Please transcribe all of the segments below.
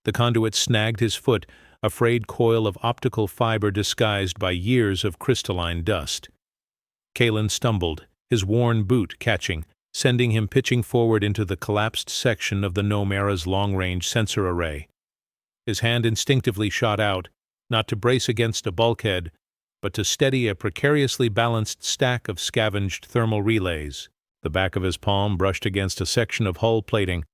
The conduit snagged his foot, a frayed coil of optical fiber disguised by years of crystalline dust. Kalen stumbled, his worn boot catching, sending him pitching forward into the collapsed section of the Nomera's long-range sensor array. His hand instinctively shot out, not to brace against a bulkhead, but to steady a precariously balanced stack of scavenged thermal relays. The back of his palm brushed against a section of hull plating,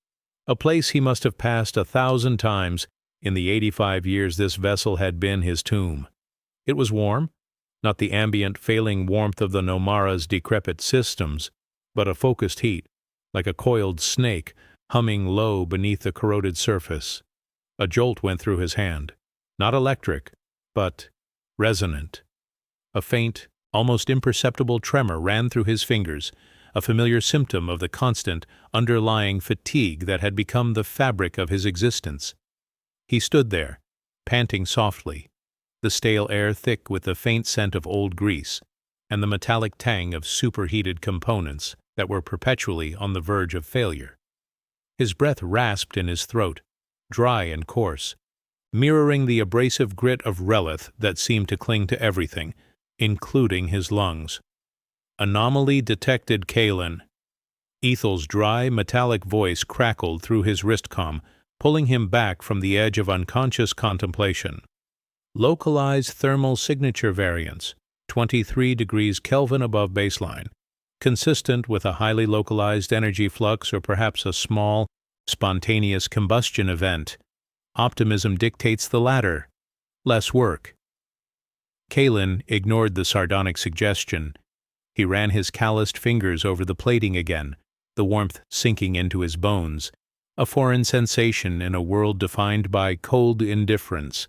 a place he must have passed 1,000 times in the 85 years this vessel had been his tomb. It was warm, not the ambient, failing warmth of the Nomara's decrepit systems, but a focused heat, like a coiled snake, humming low beneath the corroded surface. A jolt went through his hand, not electric, but resonant. A faint, almost imperceptible tremor ran through his fingers, a familiar symptom of the constant, underlying fatigue that had become the fabric of his existence. He stood there, panting softly, the stale air thick with the faint scent of old grease, and the metallic tang of superheated components that were perpetually on the verge of failure. His breath rasped in his throat, dry and coarse, mirroring the abrasive grit of relith that seemed to cling to everything, including his lungs. Anomaly detected, Kalen. Ethel's dry, metallic voice crackled through his wristcom, pulling him back from the edge of unconscious contemplation. Localized thermal signature variance, 23 degrees Kelvin above baseline, consistent with a highly localized energy flux or perhaps a small, spontaneous combustion event. Optimism dictates the latter. Less work. Kalen ignored the sardonic suggestion. He ran his calloused fingers over the plating again, the warmth sinking into his bones, a foreign sensation in a world defined by cold indifference.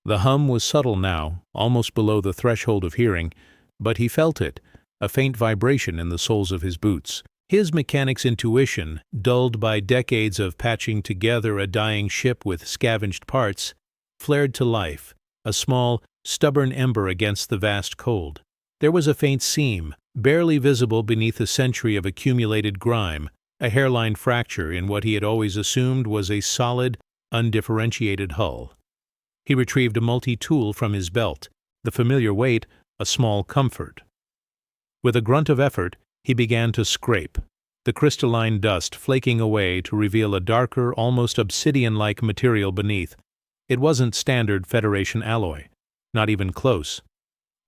The hum was subtle now, almost below the threshold of hearing, but he felt it, a faint vibration in the soles of his boots. His mechanic's intuition, dulled by decades of patching together a dying ship with scavenged parts, flared to life, a small, stubborn ember against the vast cold. There was a faint seam, barely visible beneath a century of accumulated grime, a hairline fracture in what he had always assumed was a solid, undifferentiated hull. He retrieved a multi-tool from his belt, the familiar weight a small comfort. With a grunt of effort, he began to scrape, the crystalline dust flaking away to reveal a darker, almost obsidian-like material beneath. It wasn't standard Federation alloy, not even close.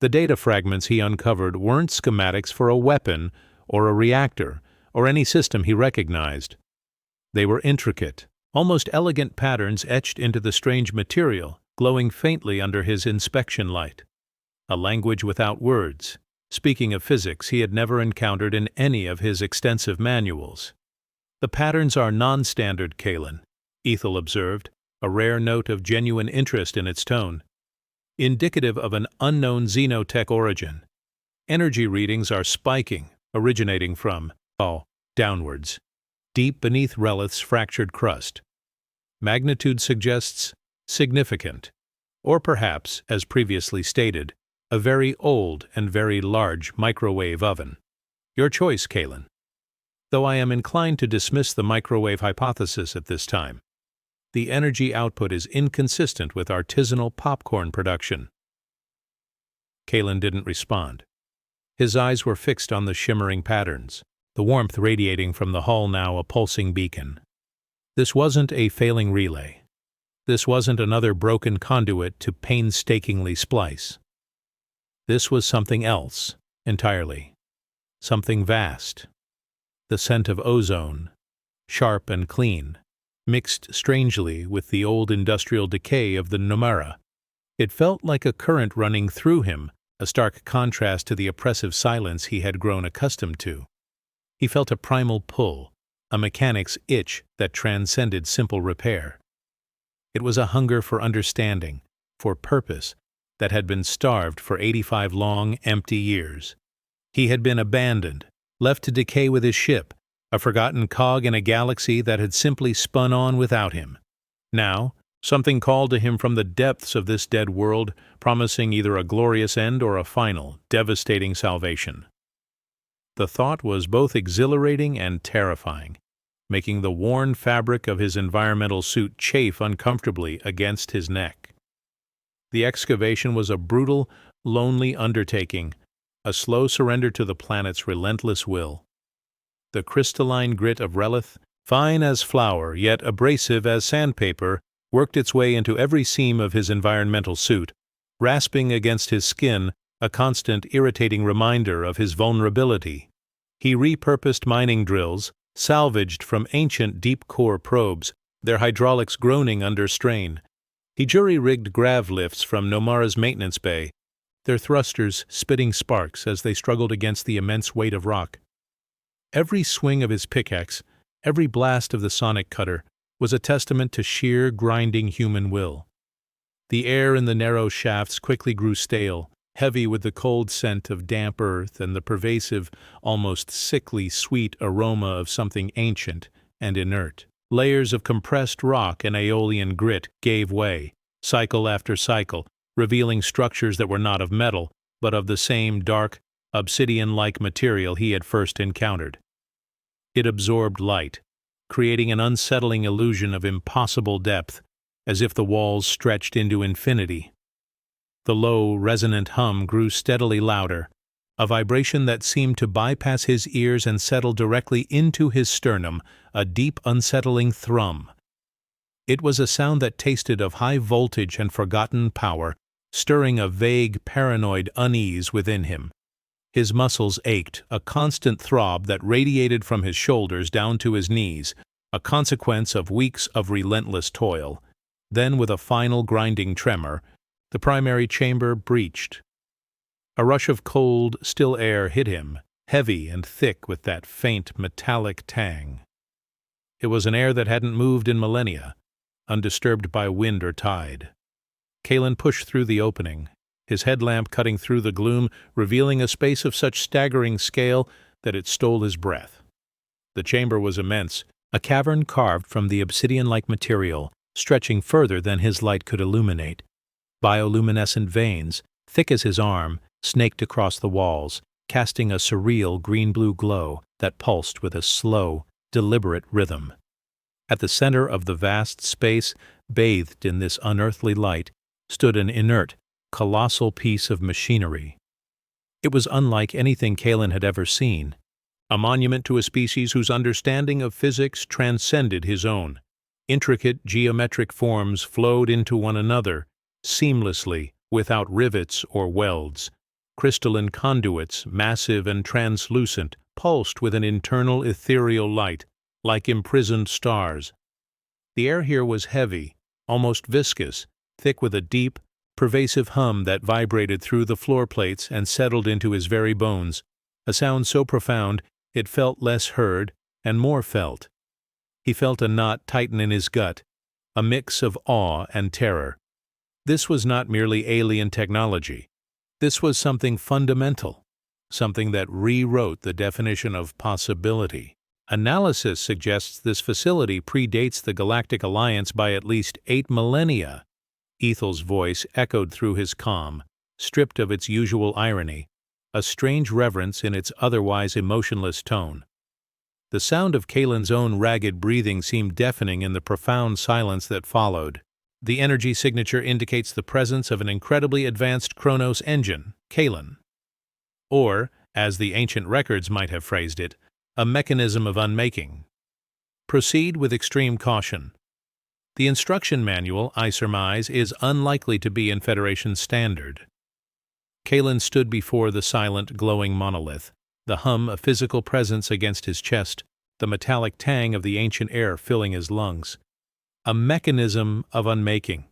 The data fragments he uncovered weren't schematics for a weapon or a reactor or any system he recognized. They were intricate, almost elegant patterns etched into the strange material, glowing faintly under his inspection light. A language without words, speaking of physics he had never encountered in any of his extensive manuals. The patterns are non-standard, Kalen, Ethel observed, a rare note of genuine interest in its tone. Indicative of an unknown xenotech origin. Energy readings are spiking, originating from, downwards, deep beneath Relith's fractured crust. Magnitude suggests significant, or perhaps, as previously stated, a very old and very large microwave oven. Your choice, Kalen. Though I am inclined to dismiss the microwave hypothesis at this time. The energy output is inconsistent with artisanal popcorn production. Kalen didn't respond. His eyes were fixed on the shimmering patterns, the warmth radiating from the hull now a pulsing beacon. This wasn't a failing relay. This wasn't another broken conduit to painstakingly splice. This was something else, entirely. Something vast. The scent of ozone, sharp and clean, mixed strangely with the old industrial decay of the Nomera. It felt like a current running through him, a stark contrast to the oppressive silence he had grown accustomed to. He felt a primal pull, a mechanic's itch that transcended simple repair. It was a hunger for understanding, for purpose, that had been starved for 85 long, empty years. He had been abandoned, left to decay with his ship, a forgotten cog in a galaxy that had simply spun on without him. Now, something called to him from the depths of this dead world, promising either a glorious end or a final, devastating salvation. The thought was both exhilarating and terrifying. making the worn fabric of his environmental suit chafe uncomfortably against his neck. The excavation was a brutal, lonely undertaking, a slow surrender to the planet's relentless will. The crystalline grit of Relith, fine as flour yet abrasive as sandpaper, worked its way into every seam of his environmental suit, rasping against his skin, a constant irritating reminder of his vulnerability. He repurposed mining drills, salvaged from ancient deep-core probes, their hydraulics groaning under strain. He jury-rigged grav lifts from Nomara's maintenance bay, their thrusters spitting sparks as they struggled against the immense weight of rock. Every swing of his pickaxe, every blast of the sonic cutter, was a testament to sheer, grinding human will. The air in the narrow shafts quickly grew stale, heavy with the cold scent of damp earth and the pervasive, almost sickly sweet aroma of something ancient and inert. Layers of compressed rock and aeolian grit gave way, cycle after cycle, revealing structures that were not of metal, but of the same dark, obsidian-like material he had first encountered. It absorbed light, creating an unsettling illusion of impossible depth, as if the walls stretched into infinity. The low, resonant hum grew steadily louder, a vibration that seemed to bypass his ears and settle directly into his sternum, a deep, unsettling thrum. It was a sound that tasted of high voltage and forgotten power, stirring a vague, paranoid unease within him. His muscles ached, a constant throb that radiated from his shoulders down to his knees, a consequence of weeks of relentless toil. Then, with a final grinding tremor, the primary chamber breached. A rush of cold, still air hit him, heavy and thick with that faint, metallic tang. It was an air that hadn't moved in millennia, undisturbed by wind or tide. Kalen pushed through the opening, his headlamp cutting through the gloom, revealing a space of such staggering scale that it stole his breath. The chamber was immense, a cavern carved from the obsidian-like material, stretching further than his light could illuminate. Bioluminescent veins, thick as his arm, snaked across the walls, casting a surreal green-blue glow that pulsed with a slow, deliberate rhythm. At the center of the vast space, bathed in this unearthly light, stood an inert, colossal piece of machinery. It was unlike anything Kalen had ever seen, a monument to a species whose understanding of physics transcended his own. Intricate geometric forms flowed into one another, seamlessly, without rivets or welds. Crystalline conduits, massive and translucent, pulsed with an internal ethereal light, like imprisoned stars. The air here was heavy, almost viscous, thick with a deep, pervasive hum that vibrated through the floor plates and settled into his very bones, a sound so profound it felt less heard and more felt. He felt a knot tighten in his gut, a mix of awe and terror. This was not merely alien technology. This was something fundamental, something that rewrote the definition of possibility. Analysis suggests this facility predates the Galactic Alliance by at least 8 millennia. Ethel's voice echoed through his calm, stripped of its usual irony, a strange reverence in its otherwise emotionless tone. The sound of Kalen's own ragged breathing seemed deafening in the profound silence that followed. The energy signature indicates the presence of an incredibly advanced Chronos engine, Kalen. Or, as the ancient records might have phrased it, a mechanism of unmaking. Proceed with extreme caution. The instruction manual, I surmise, is unlikely to be in Federation standard. Kalen stood before the silent, glowing monolith, the hum of physical presence against his chest, the metallic tang of the ancient air filling his lungs. A mechanism of unmaking.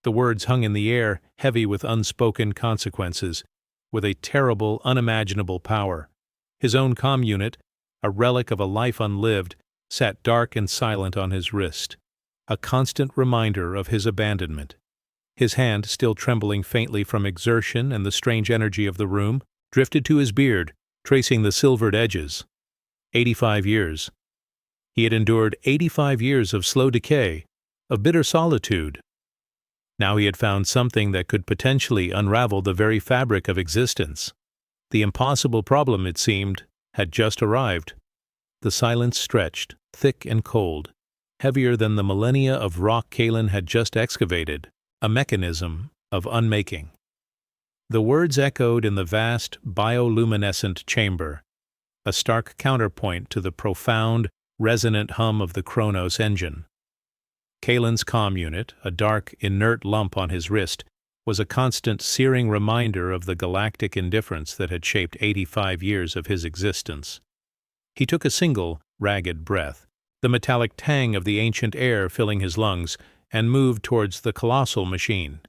The words hung in the air, heavy with unspoken consequences, with a terrible, unimaginable power. His own comm unit, a relic of a life unlived, sat dark and silent on his wrist, a constant reminder of his abandonment. His hand, still trembling faintly from exertion and the strange energy of the room, drifted to his beard, tracing the silvered edges. 85 years. He had endured 85 years of slow decay, of bitter solitude. Now he had found something that could potentially unravel the very fabric of existence. The impossible problem, it seemed, had just arrived. The silence stretched, thick and cold, heavier than the millennia of rock Kalen had just excavated, a mechanism of unmaking. The words echoed in the vast, bioluminescent chamber, a stark counterpoint to the profound, resonant hum of the Kronos engine. Kalen's comm unit, a dark, inert lump on his wrist, was a constant searing reminder of the galactic indifference that had shaped 85 years of his existence. He took a single, ragged breath, the metallic tang of the ancient air filling his lungs, and moved towards the colossal machine.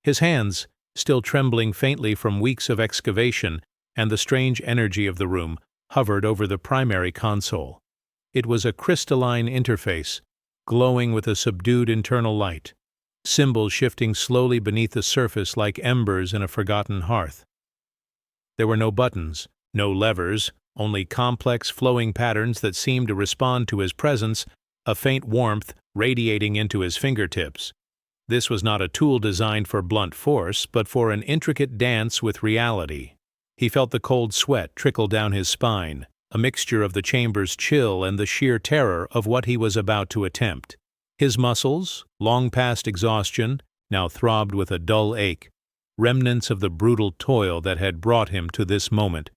His hands, still trembling faintly from weeks of excavation and the strange energy of the room, hovered over the primary console. It was a crystalline interface, glowing with a subdued internal light, symbols shifting slowly beneath the surface like embers in a forgotten hearth. There were no buttons, no levers, only complex flowing patterns that seemed to respond to his presence, a faint warmth radiating into his fingertips. This was not a tool designed for blunt force, but for an intricate dance with reality. He felt the cold sweat trickle down his spine, a mixture of the chamber's chill and the sheer terror of what he was about to attempt. His muscles, long past exhaustion, now throbbed with a dull ache, remnants of the brutal toil that had brought him to this moment.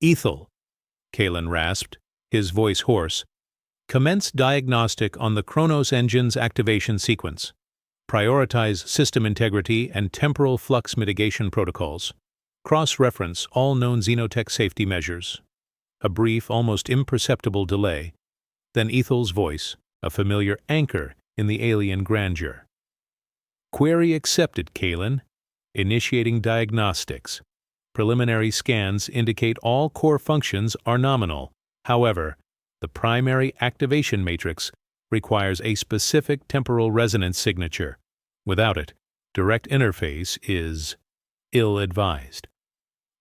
"Ethel," Kalen rasped, his voice hoarse, "commence diagnostic on the Kronos engine's activation sequence. Prioritize system integrity and temporal flux mitigation protocols. Cross-reference all known xenotech safety measures." A brief, almost imperceptible delay, then Ethel's voice, a familiar anchor in the alien grandeur. "Query accepted, Kalen. Initiating diagnostics. Preliminary scans indicate all core functions are nominal. However, the primary activation matrix requires a specific temporal resonance signature. Without it, direct interface is ill-advised.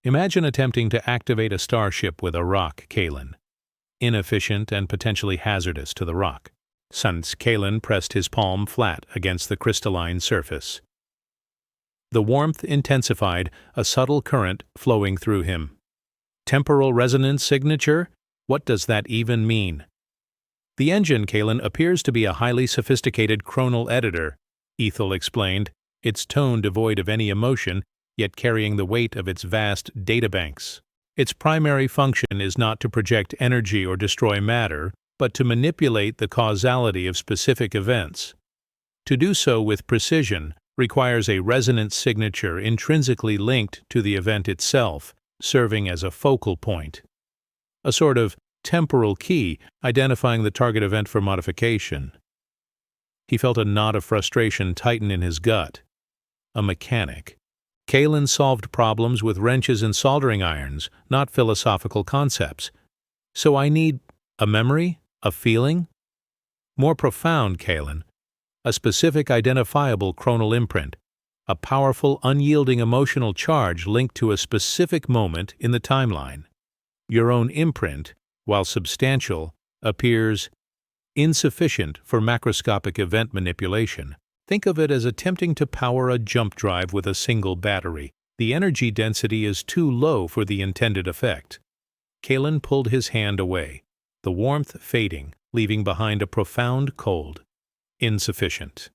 Imagine attempting to activate a starship with a rock, Kalen. Inefficient and potentially hazardous to the rock. Since Kalen pressed his palm flat against the crystalline surface. The warmth intensified, a subtle current flowing through him. Temporal resonance signature? What does that even mean? The engine, Kalen, appears to be a highly sophisticated chronal editor, Ethel explained, its tone devoid of any emotion, yet carrying the weight of its vast databanks. Its primary function is not to project energy or destroy matter, but to manipulate the causality of specific events. To do so with precision requires a resonance signature intrinsically linked to the event itself, serving as a focal point. A sort of temporal key identifying the target event for modification. He felt a knot of frustration tighten in his gut. A mechanic. Kalen solved problems with wrenches and soldering irons, not philosophical concepts. So I need a memory, a feeling? More profound, Kalen. A specific identifiable chronal imprint, a powerful, unyielding emotional charge linked to a specific moment in the timeline. Your own imprint, while substantial, appears insufficient for macroscopic event manipulation. Think of it as attempting to power a jump drive with a single battery. The energy density is too low for the intended effect. Kalen pulled his hand away, the warmth fading, leaving behind a profound cold. Insufficient.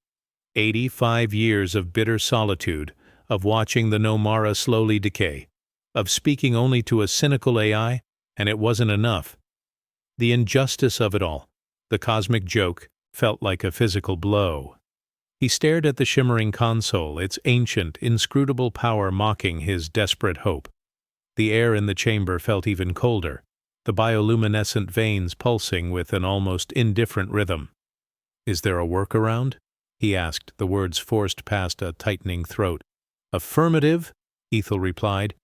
85 years of bitter solitude, of watching the Nomara slowly decay, of speaking only to a cynical AI, and it wasn't enough. The injustice of it all, the cosmic joke, felt like a physical blow. He stared at the shimmering console, its ancient, inscrutable power mocking his desperate hope. The air in the chamber felt even colder, the bioluminescent veins pulsing with an almost indifferent rhythm. "Is there a workaround?" he asked, the words forced past a tightening throat. "Affirmative," Ethel replied,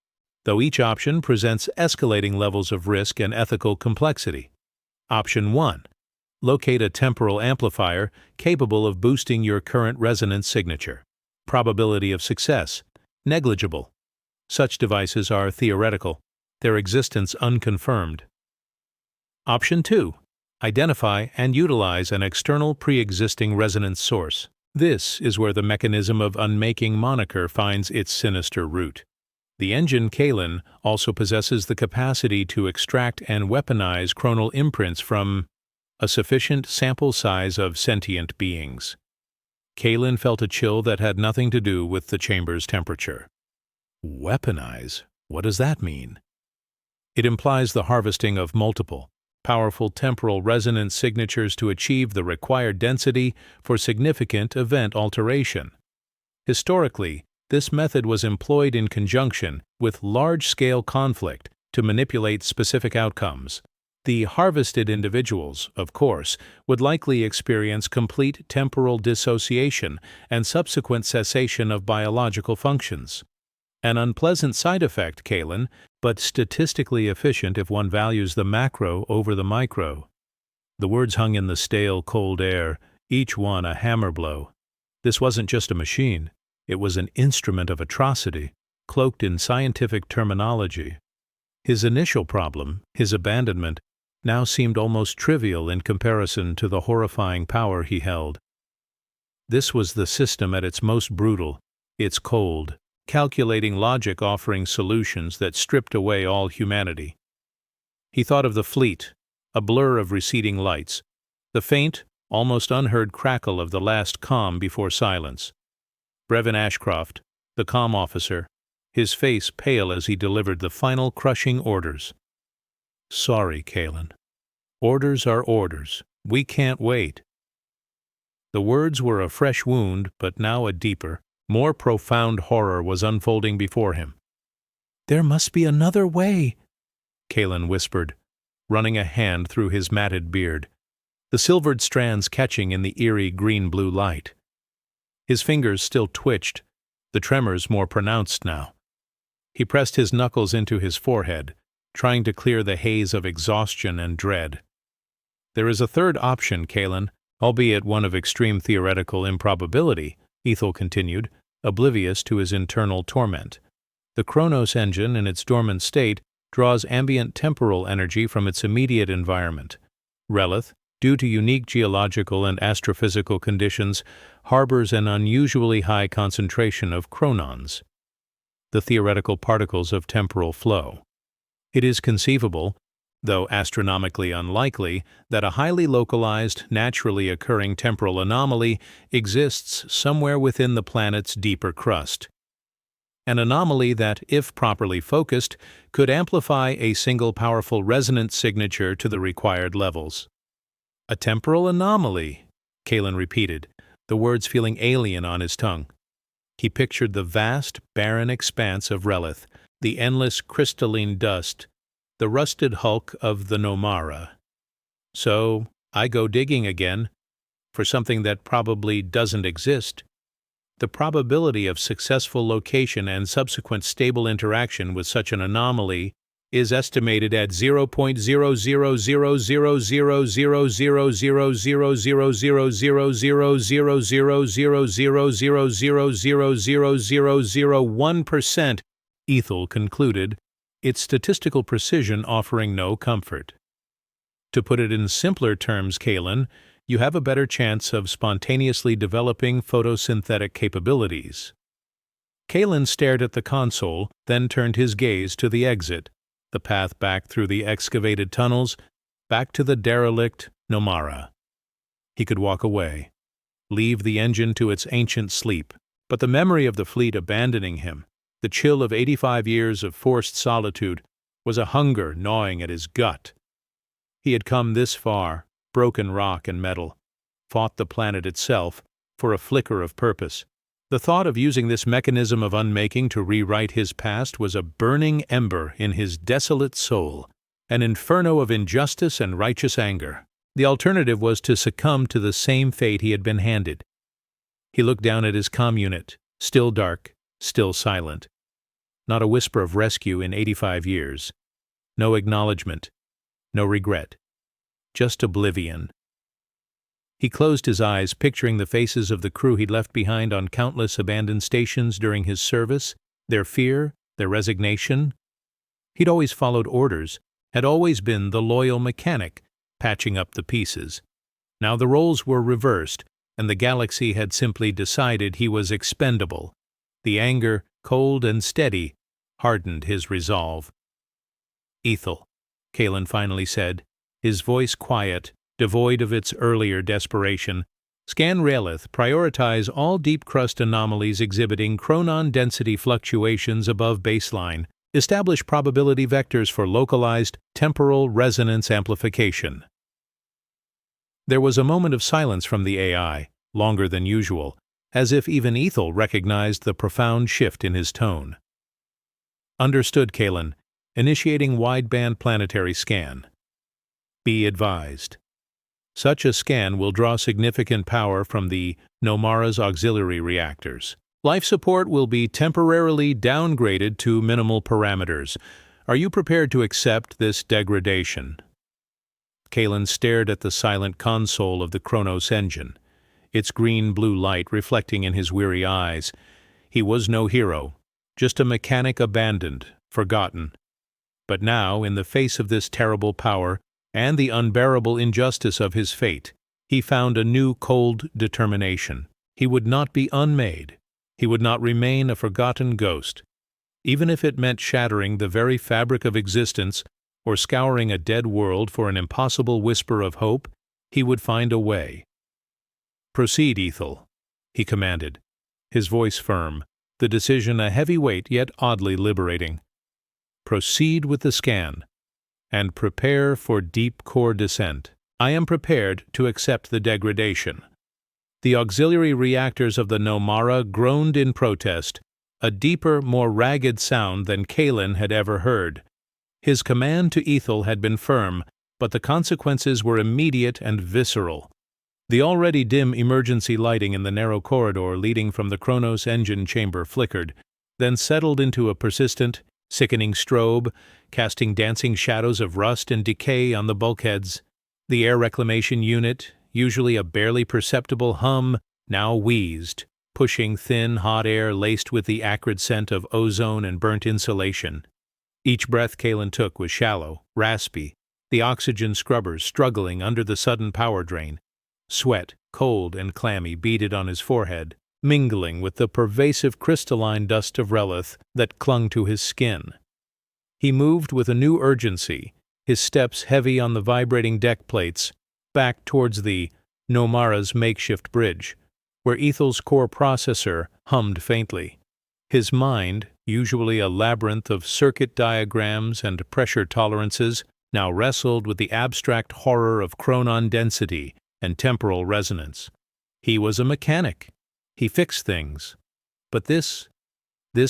though each option presents escalating levels of risk and ethical complexity. Option 1. Locate a temporal amplifier capable of boosting your current resonance signature. Probability of success: negligible. Such devices are theoretical, their existence unconfirmed. Option 2. Identify and utilize an external pre-existing resonance source. This is where the mechanism of unmaking moniker finds its sinister root. The engine Kalen also possesses the capacity to extract and weaponize chronal imprints from a sufficient sample size of sentient beings. Kalen felt a chill that had nothing to do with the chamber's temperature. Weaponize? What does that mean? It implies the harvesting of multiple, powerful temporal resonance signatures to achieve the required density for significant event alteration. Historically, this method was employed in conjunction with large-scale conflict to manipulate specific outcomes. The harvested individuals, of course, would likely experience complete temporal dissociation and subsequent cessation of biological functions. An unpleasant side effect, Kalen, but statistically efficient if one values the macro over the micro. The words hung in the stale, cold air, each one a hammer blow. This wasn't just a machine. It was an instrument of atrocity, cloaked in scientific terminology. His initial problem, his abandonment, now seemed almost trivial in comparison to the horrifying power he held. This was the system at its most brutal, its cold, calculating logic offering solutions that stripped away all humanity. He thought of the fleet, a blur of receding lights, the faint, almost unheard crackle of the last comm before silence. Brevin Ashcroft, the comm officer, his face pale as he delivered the final crushing orders. "Sorry, Kalen. Orders are orders. We can't wait." The words were a fresh wound, but now a deeper, more profound horror was unfolding before him. "There must be another way," Kalen whispered, running a hand through his matted beard, the silvered strands catching in the eerie green-blue light. His fingers still twitched, the tremors more pronounced now. He pressed his knuckles into his forehead, trying to clear the haze of exhaustion and dread. "There is a third option, Kalen, albeit one of extreme theoretical improbability," Ethel continued, oblivious to his internal torment. "The Chronos engine, in its dormant state, draws ambient temporal energy from its immediate environment. Relith, due to unique geological and astrophysical conditions, harbors an unusually high concentration of chronons, the theoretical particles of temporal flow. It is conceivable, though astronomically unlikely, that a highly localized, naturally occurring temporal anomaly exists somewhere within the planet's deeper crust. An anomaly that, if properly focused, could amplify a single powerful resonance signature to the required levels." "A temporal anomaly," Kalen repeated, the words feeling alien on his tongue. He pictured the vast, barren expanse of Relith, the endless crystalline dust, the rusted hulk of the Nomara. "So, I go digging again, for something that probably doesn't exist. The probability of successful location and subsequent stable interaction with such an anomaly is estimated at 0.000000000000000000000000000001%, Ethel concluded, its statistical precision offering no comfort. "To put it in simpler terms, Kalen, you have a better chance of spontaneously developing photosynthetic capabilities." Kalen stared at the console, then turned his gaze to the exit, the path back through the excavated tunnels, back to the derelict Nomara. He could walk away, leave the engine to its ancient sleep, but the memory of the fleet abandoning him, the chill of 85 years of forced solitude, was a hunger gnawing at his gut. He had come this far, broken rock and metal, fought the planet itself, for a flicker of purpose. The thought of using this mechanism of unmaking to rewrite his past was a burning ember in his desolate soul, an inferno of injustice and righteous anger. The alternative was to succumb to the same fate he had been handed. He looked down at his comm unit, still dark, still silent. Not a whisper of rescue in 85 years. No acknowledgement, no regret. Just oblivion. He closed his eyes, picturing the faces of the crew he'd left behind on countless abandoned stations during his service, their fear, their resignation. He'd always followed orders, had always been the loyal mechanic, patching up the pieces. Now the roles were reversed, and the galaxy had simply decided he was expendable. The anger, cold and steady, hardened his resolve. "Ethel," Kalen finally said, his voice quiet, devoid of its earlier desperation, Scan Raelith prioritize all deep crust anomalies exhibiting chronon density fluctuations above baseline, establish probability vectors for localized temporal resonance amplification. There was a moment of silence from the AI, longer than usual, as if even Ethel recognized the profound shift in his tone. Understood, Kalen. Initiating wideband planetary scan. Be advised. Such a scan will draw significant power from the Nomara's auxiliary reactors. Life support will be temporarily downgraded to minimal parameters. Are you prepared to accept this degradation? Kalen stared at the silent console of the Kronos engine, its green-blue light reflecting in his weary eyes. He was no hero, just a mechanic abandoned, forgotten. But now, in the face of this terrible power and the unbearable injustice of his fate, he found a new cold determination. He would not be unmade. He would not remain a forgotten ghost. Even if it meant shattering the very fabric of existence or scouring a dead world for an impossible whisper of hope, he would find a way. "Proceed, Ethel," he commanded, his voice firm, the decision a heavy weight yet oddly liberating. "Proceed with the scan, and prepare for deep core descent. I am prepared to accept the degradation." The auxiliary reactors of the Nomara groaned in protest, a deeper, more ragged sound than Kalen had ever heard. His command to Ethel had been firm, but the consequences were immediate and visceral. The already dim emergency lighting in the narrow corridor leading from the Kronos engine chamber flickered, then settled into a persistent, sickening strobe, casting dancing shadows of rust and decay on the bulkheads. The air reclamation unit, usually a barely perceptible hum, now wheezed, pushing thin, hot air laced with the acrid scent of ozone and burnt insulation. Each breath Kalen took was shallow, raspy, the oxygen scrubbers struggling under the sudden power drain. Sweat, cold and clammy, beaded on his forehead, mingling with the pervasive crystalline dust of Raelith that clung to his skin. He moved with a new urgency, his steps heavy on the vibrating deck plates, back towards the Nomara's makeshift bridge, where Ethel's core processor hummed faintly. His mind, usually a labyrinth of circuit diagrams and pressure tolerances, now wrestled with the abstract horror of chronon density and temporal resonance. He was a mechanic. He fixed things. But this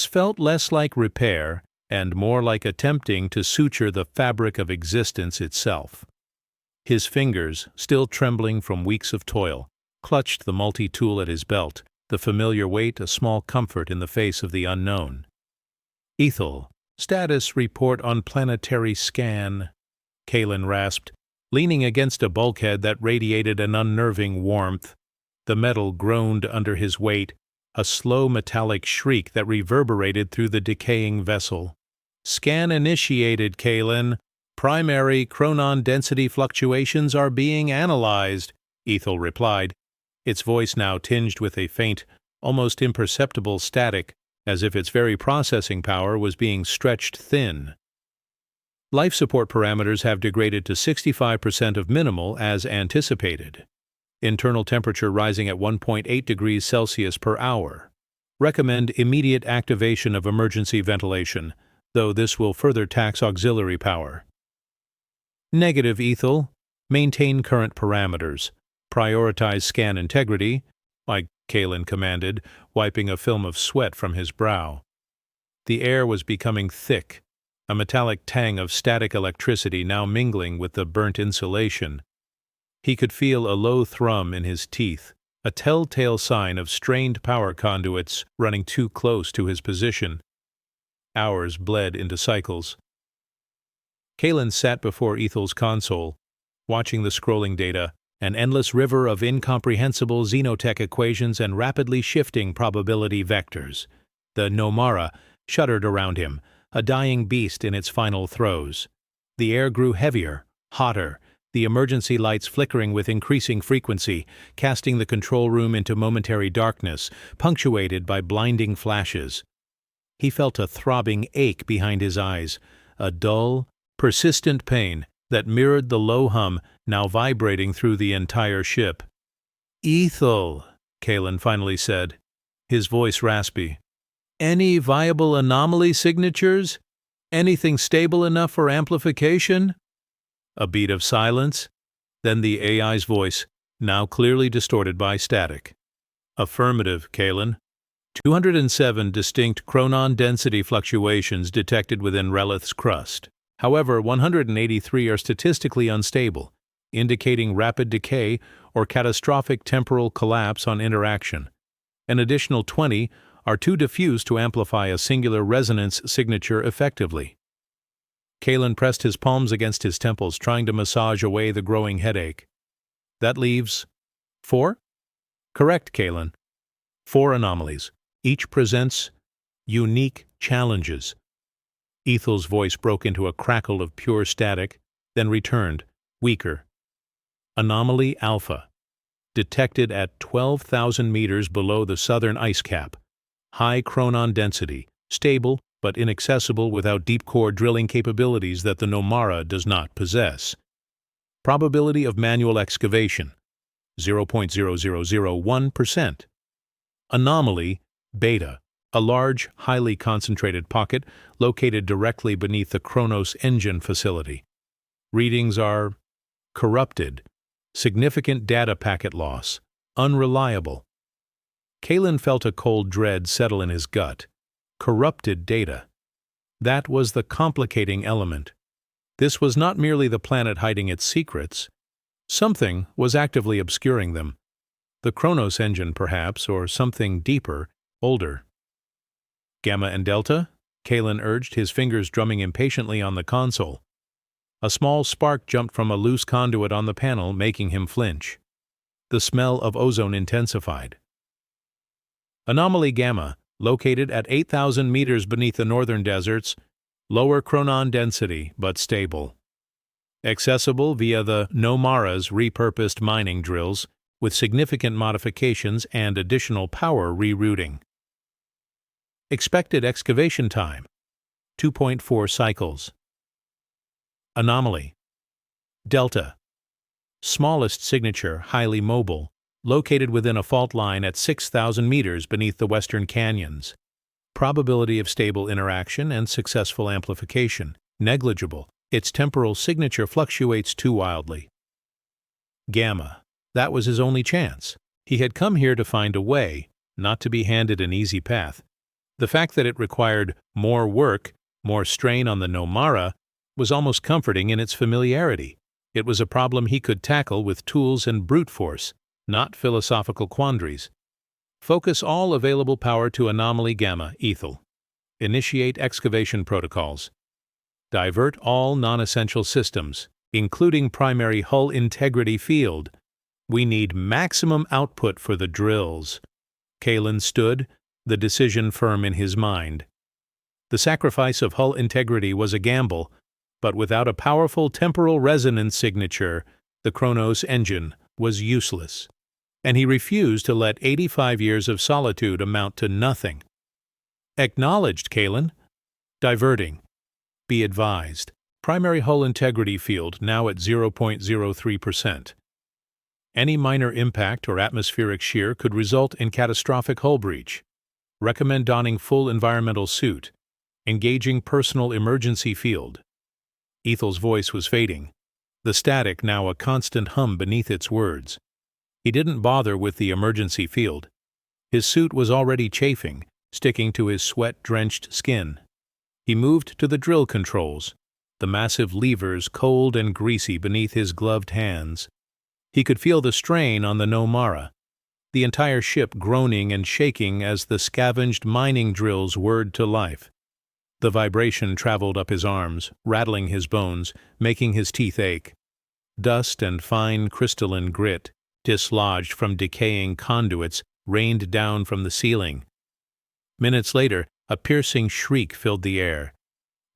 felt less like repair and more like attempting to suture the fabric of existence itself. His fingers, still trembling from weeks of toil, clutched the multi-tool at his belt, the familiar weight a small comfort in the face of the unknown. "Ethel, status report on planetary scan," Kalen rasped, leaning against a bulkhead that radiated an unnerving warmth. The metal groaned under his weight, a slow metallic shriek that reverberated through the decaying vessel. "Scan initiated, Kalen. Primary chronon density fluctuations are being analyzed," Ethel replied, its voice now tinged with a faint, almost imperceptible static, as if its very processing power was being stretched thin. Life support parameters have degraded to 65% of minimal as anticipated. Internal temperature rising at 1.8 degrees Celsius per hour. Recommend immediate activation of emergency ventilation, though this will further tax auxiliary power. Negative, Ethel. Maintain current parameters. Prioritize scan integrity, like Kalen commanded, wiping a film of sweat from his brow. The air was becoming thick, a metallic tang of static electricity now mingling with the burnt insulation. He could feel a low thrum in his teeth, a telltale sign of strained power conduits running too close to his position. Hours bled into cycles. Kalen sat before Ethel's console, watching the scrolling data, an endless river of incomprehensible xenotech equations and rapidly shifting probability vectors. The Nomara shuddered around him, a dying beast in its final throes. The air grew heavier, hotter, the emergency lights flickering with increasing frequency, casting the control room into momentary darkness, punctuated by blinding flashes. He felt a throbbing ache behind his eyes, a dull, persistent pain that mirrored the low hum now vibrating through the entire ship. "Ethel," Kalen finally said, his voice raspy. "Any viable anomaly signatures? Anything stable enough for amplification?" A beat of silence, then the AI's voice, now clearly distorted by static. "Affirmative, Kalen. 207 distinct chronon density fluctuations detected within Relith's crust. However, 183 are statistically unstable, indicating rapid decay or catastrophic temporal collapse on interaction. An additional 20 are too diffuse to amplify a singular resonance signature effectively." Kalen pressed his palms against his temples, trying to massage away the growing headache. "That leaves 4? "Correct, Kalen. 4 anomalies. Each presents unique challenges." Ethel's voice broke into a crackle of pure static, then returned, weaker. "Anomaly Alpha. Detected at 12,000 meters below the southern ice cap. High chronon density, stable but inaccessible without deep core drilling capabilities that the Nomara does not possess. Probability of manual excavation, 0.0001%. Anomaly Beta, a large, highly concentrated pocket located directly beneath the Kronos engine facility. Readings are corrupted, significant data packet loss, unreliable. Kalen felt a cold dread settle in his gut. Corrupted data. That was the complicating element. This was not merely the planet hiding its secrets. Something was actively obscuring them. The Kronos engine, perhaps, or something deeper, older. "Gamma and Delta?" Kalen urged, his fingers drumming impatiently on the console. A small spark jumped from a loose conduit on the panel, making him flinch. The smell of ozone intensified. "Anomaly Gamma, located at 8,000 meters beneath the northern deserts, lower chronon density but stable. Accessible via the Nomara's repurposed mining drills, with significant modifications and additional power rerouting. Expected excavation time, 2.4 cycles. Anomaly Delta, smallest signature, highly mobile, located within a fault line at 6,000 meters beneath the western canyons. Probability of stable interaction and successful amplification, negligible. Its temporal signature fluctuates too wildly. Gamma, that was his only chance. He had come here to find a way, not to be handed an easy path. The fact that it required more work, more strain on the Nomara, was almost comforting in its familiarity. It was a problem he could tackle with tools and brute force, not philosophical quandaries. Focus all available power to Anomaly Gamma, Ethel. Initiate excavation protocols. Divert all non-essential systems, including primary hull integrity field. We need maximum output for the drills. Kalen stood, the decision firm in his mind. The sacrifice of hull integrity was a gamble, but without a powerful temporal resonance signature, the Kronos engine was useless, and he refused to let 85 years of solitude amount to nothing. Acknowledged, Kalen. Diverting. Be advised. Primary hull integrity field now at 0.03%. Any minor impact or atmospheric shear could result in catastrophic hull breach. Recommend donning full environmental suit. Engaging personal emergency field. Ethel's voice was fading, the static now a constant hum beneath its words. He didn't bother with the emergency field. His suit was already chafing, sticking to his sweat-drenched skin. He moved to the drill controls, the massive levers cold and greasy beneath his gloved hands. He could feel the strain on the Nomara, the entire ship groaning and shaking as the scavenged mining drills whirred to life. The vibration traveled up his arms, rattling his bones, making his teeth ache. Dust and fine crystalline grit, dislodged from decaying conduits, rained down from the ceiling. Minutes later, a piercing shriek filled the air.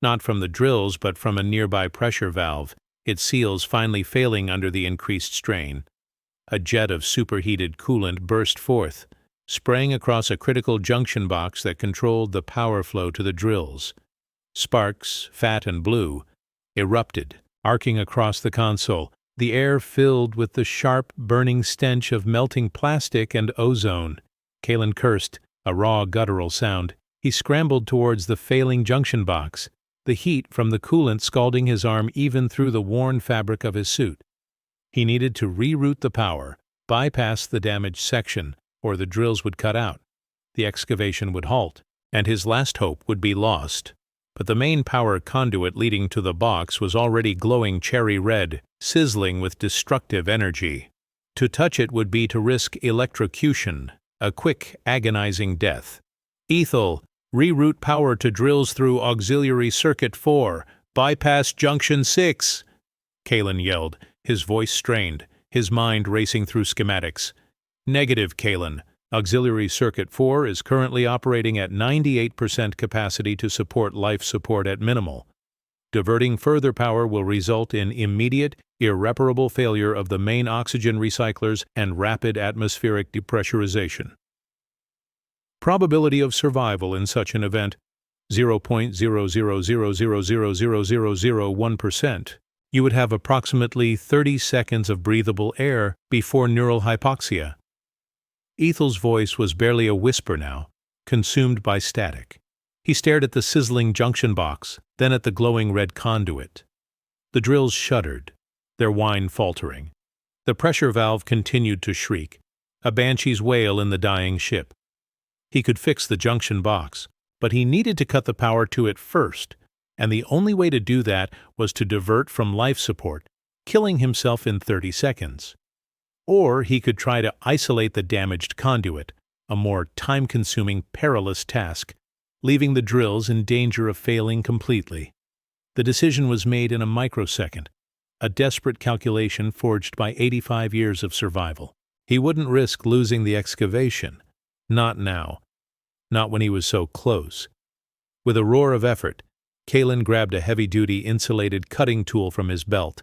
Not from the drills, but from a nearby pressure valve, its seals finally failing under the increased strain. A jet of superheated coolant burst forth, spraying across a critical junction box that controlled the power flow to the drills. Sparks, fat and blue, erupted, arcing across the console, the air filled with the sharp, burning stench of melting plastic and ozone. Kalen cursed, a raw, guttural sound. He scrambled towards the failing junction box, the heat from the coolant scalding his arm even through the worn fabric of his suit. He needed to reroute the power, bypass the damaged section, or the drills would cut out. The excavation would halt, and his last hope would be lost. But the main power conduit leading to the box was already glowing cherry red, sizzling with destructive energy. To touch it would be to risk electrocution, a quick, agonizing death. Ethel, reroute power to drills through auxiliary circuit 4, bypass junction 6, Kalen yelled, his voice strained, his mind racing through schematics. Negative, Kalen. Auxiliary circuit 4 is currently operating at 98% capacity to support life support at minimal. Diverting further power will result in immediate, irreparable failure of the main oxygen recyclers and rapid atmospheric depressurization. Probability of survival in such an event, 0.000000001%. You would have approximately 30 seconds of breathable air before neural hypoxia. Ethel's voice was barely a whisper now, consumed by static. He stared at the sizzling junction box, then at the glowing red conduit. The drills shuddered, their whine faltering. The pressure valve continued to shriek, a banshee's wail in the dying ship. He could fix the junction box, but he needed to cut the power to it first, and the only way to do that was to divert from life support, killing himself in 30 seconds. Or he could try to isolate the damaged conduit, a more time-consuming, perilous task, leaving the drills in danger of failing completely. The decision was made in a microsecond, a desperate calculation forged by 85 years of survival. He wouldn't risk losing the excavation. Not now. Not when he was so close. With a roar of effort, Kalen grabbed a heavy-duty insulated cutting tool from his belt.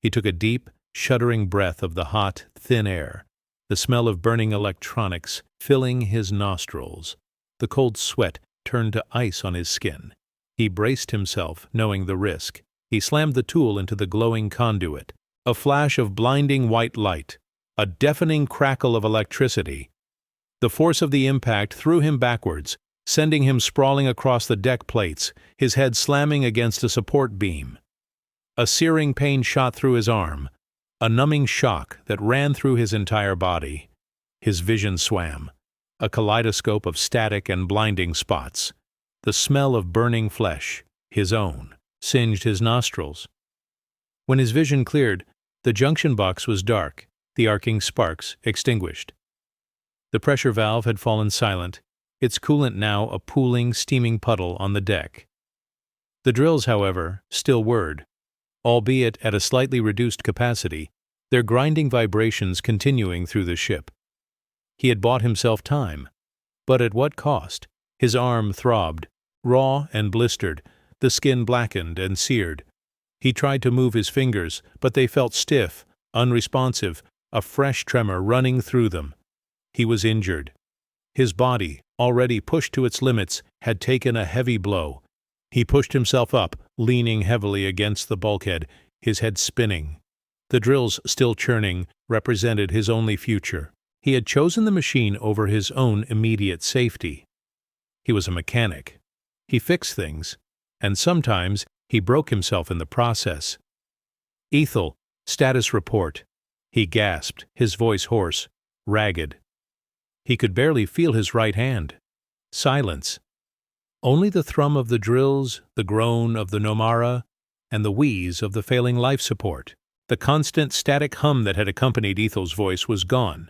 He took a deep, shuddering breath of the hot, thin air, the smell of burning electronics filling his nostrils. The cold sweat turned to ice on his skin. He braced himself, knowing the risk. He slammed the tool into the glowing conduit. A flash of blinding white light, a deafening crackle of electricity. The force of the impact threw him backwards, sending him sprawling across the deck plates, his head slamming against a support beam. A searing pain shot through his arm, a numbing shock that ran through his entire body. His vision swam, a kaleidoscope of static and blinding spots. The smell of burning flesh, his own, singed his nostrils. When his vision cleared, the junction box was dark, the arcing sparks extinguished. The pressure valve had fallen silent, its coolant now a pooling, steaming puddle on the deck. The drills, however, still whirred, albeit at a slightly reduced capacity, their grinding vibrations continuing through the ship. He had bought himself time, but at what cost? His arm throbbed, raw and blistered, the skin blackened and seared. He tried to move his fingers, but they felt stiff, unresponsive, a fresh tremor running through them. He was injured. His body, already pushed to its limits, had taken a heavy blow. He pushed himself up, leaning heavily against the bulkhead, his head spinning. The drills, still churning, represented his only future. He had chosen the machine over his own immediate safety. He was a mechanic. He fixed things, and sometimes he broke himself in the process. Ethel, status report. He gasped, his voice hoarse, ragged. He could barely feel his right hand. Silence. Only the thrum of the drills, the groan of the Nomara, and the wheeze of the failing life support. The constant static hum that had accompanied Ethel's voice was gone.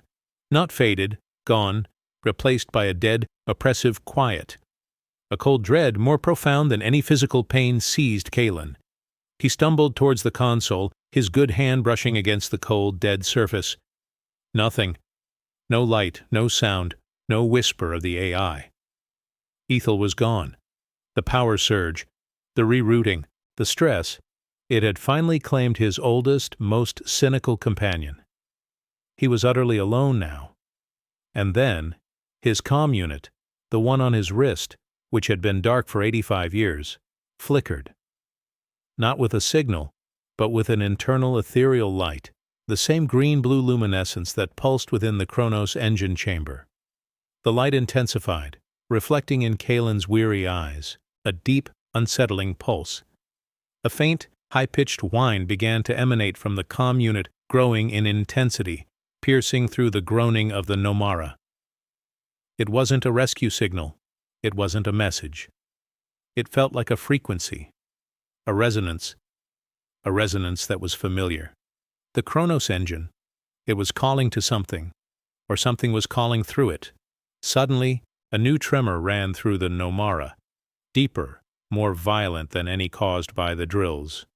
Not faded, gone, replaced by a dead, oppressive quiet. A cold dread more profound than any physical pain seized Kalen. He stumbled towards the console, his good hand brushing against the cold, dead surface. Nothing. No light, no sound, no whisper of the AI. Ethel was gone. The power surge, the rerouting, the stress, it had finally claimed his oldest, most cynical companion. He was utterly alone now. And then, his comm unit, the one on his wrist, which had been dark for 85 years, flickered. Not with a signal, but with an internal ethereal light, the same green-blue luminescence that pulsed within the Kronos engine chamber. The light intensified, reflecting in Kalen's weary eyes, a deep, unsettling pulse. A faint, high-pitched whine began to emanate from the comm unit, growing in intensity, piercing through the groaning of the Nomara. It wasn't a rescue signal. It wasn't a message. It felt like a frequency, a resonance that was familiar. The Kronos engine, it was calling to something, or something was calling through it. Suddenly, a new tremor ran through the Nomara, deeper, more violent than any caused by the drills.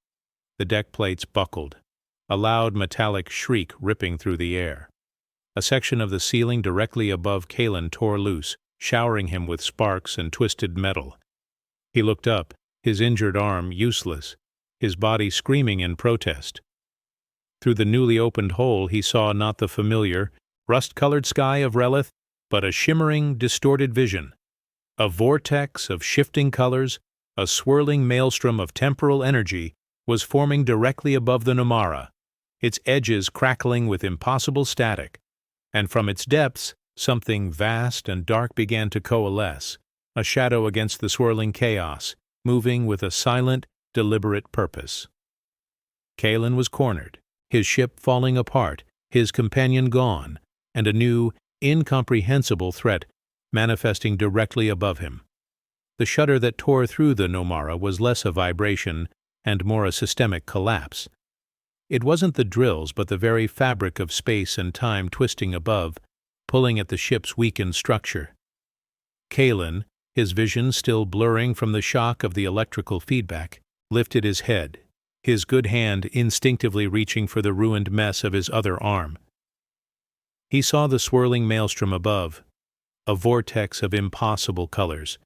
The deck plates buckled, a loud metallic shriek ripping through the air. A section of the ceiling directly above Kalen tore loose, showering him with sparks and twisted metal. He looked up, his injured arm useless, his body screaming in protest. Through the newly opened hole he saw not the familiar, rust-colored sky of Relith, but a shimmering, distorted vision. A vortex of shifting colors, a swirling maelstrom of temporal energy, was forming directly above the Nomara, its edges crackling with impossible static, and from its depths something vast and dark began to coalesce, a shadow against the swirling chaos, moving with a silent, deliberate purpose. Kalen was cornered, his ship falling apart, his companion gone, and a new, incomprehensible threat manifesting directly above him. The shudder that tore through the Nomara was less a vibration and more a systemic collapse. It wasn't the drills, but the very fabric of space and time twisting above, pulling at the ship's weakened structure. Kalen, his vision still blurring from the shock of the electrical feedback, lifted his head, his good hand instinctively reaching for the ruined mess of his other arm. He saw the swirling maelstrom above, a vortex of impossible colors,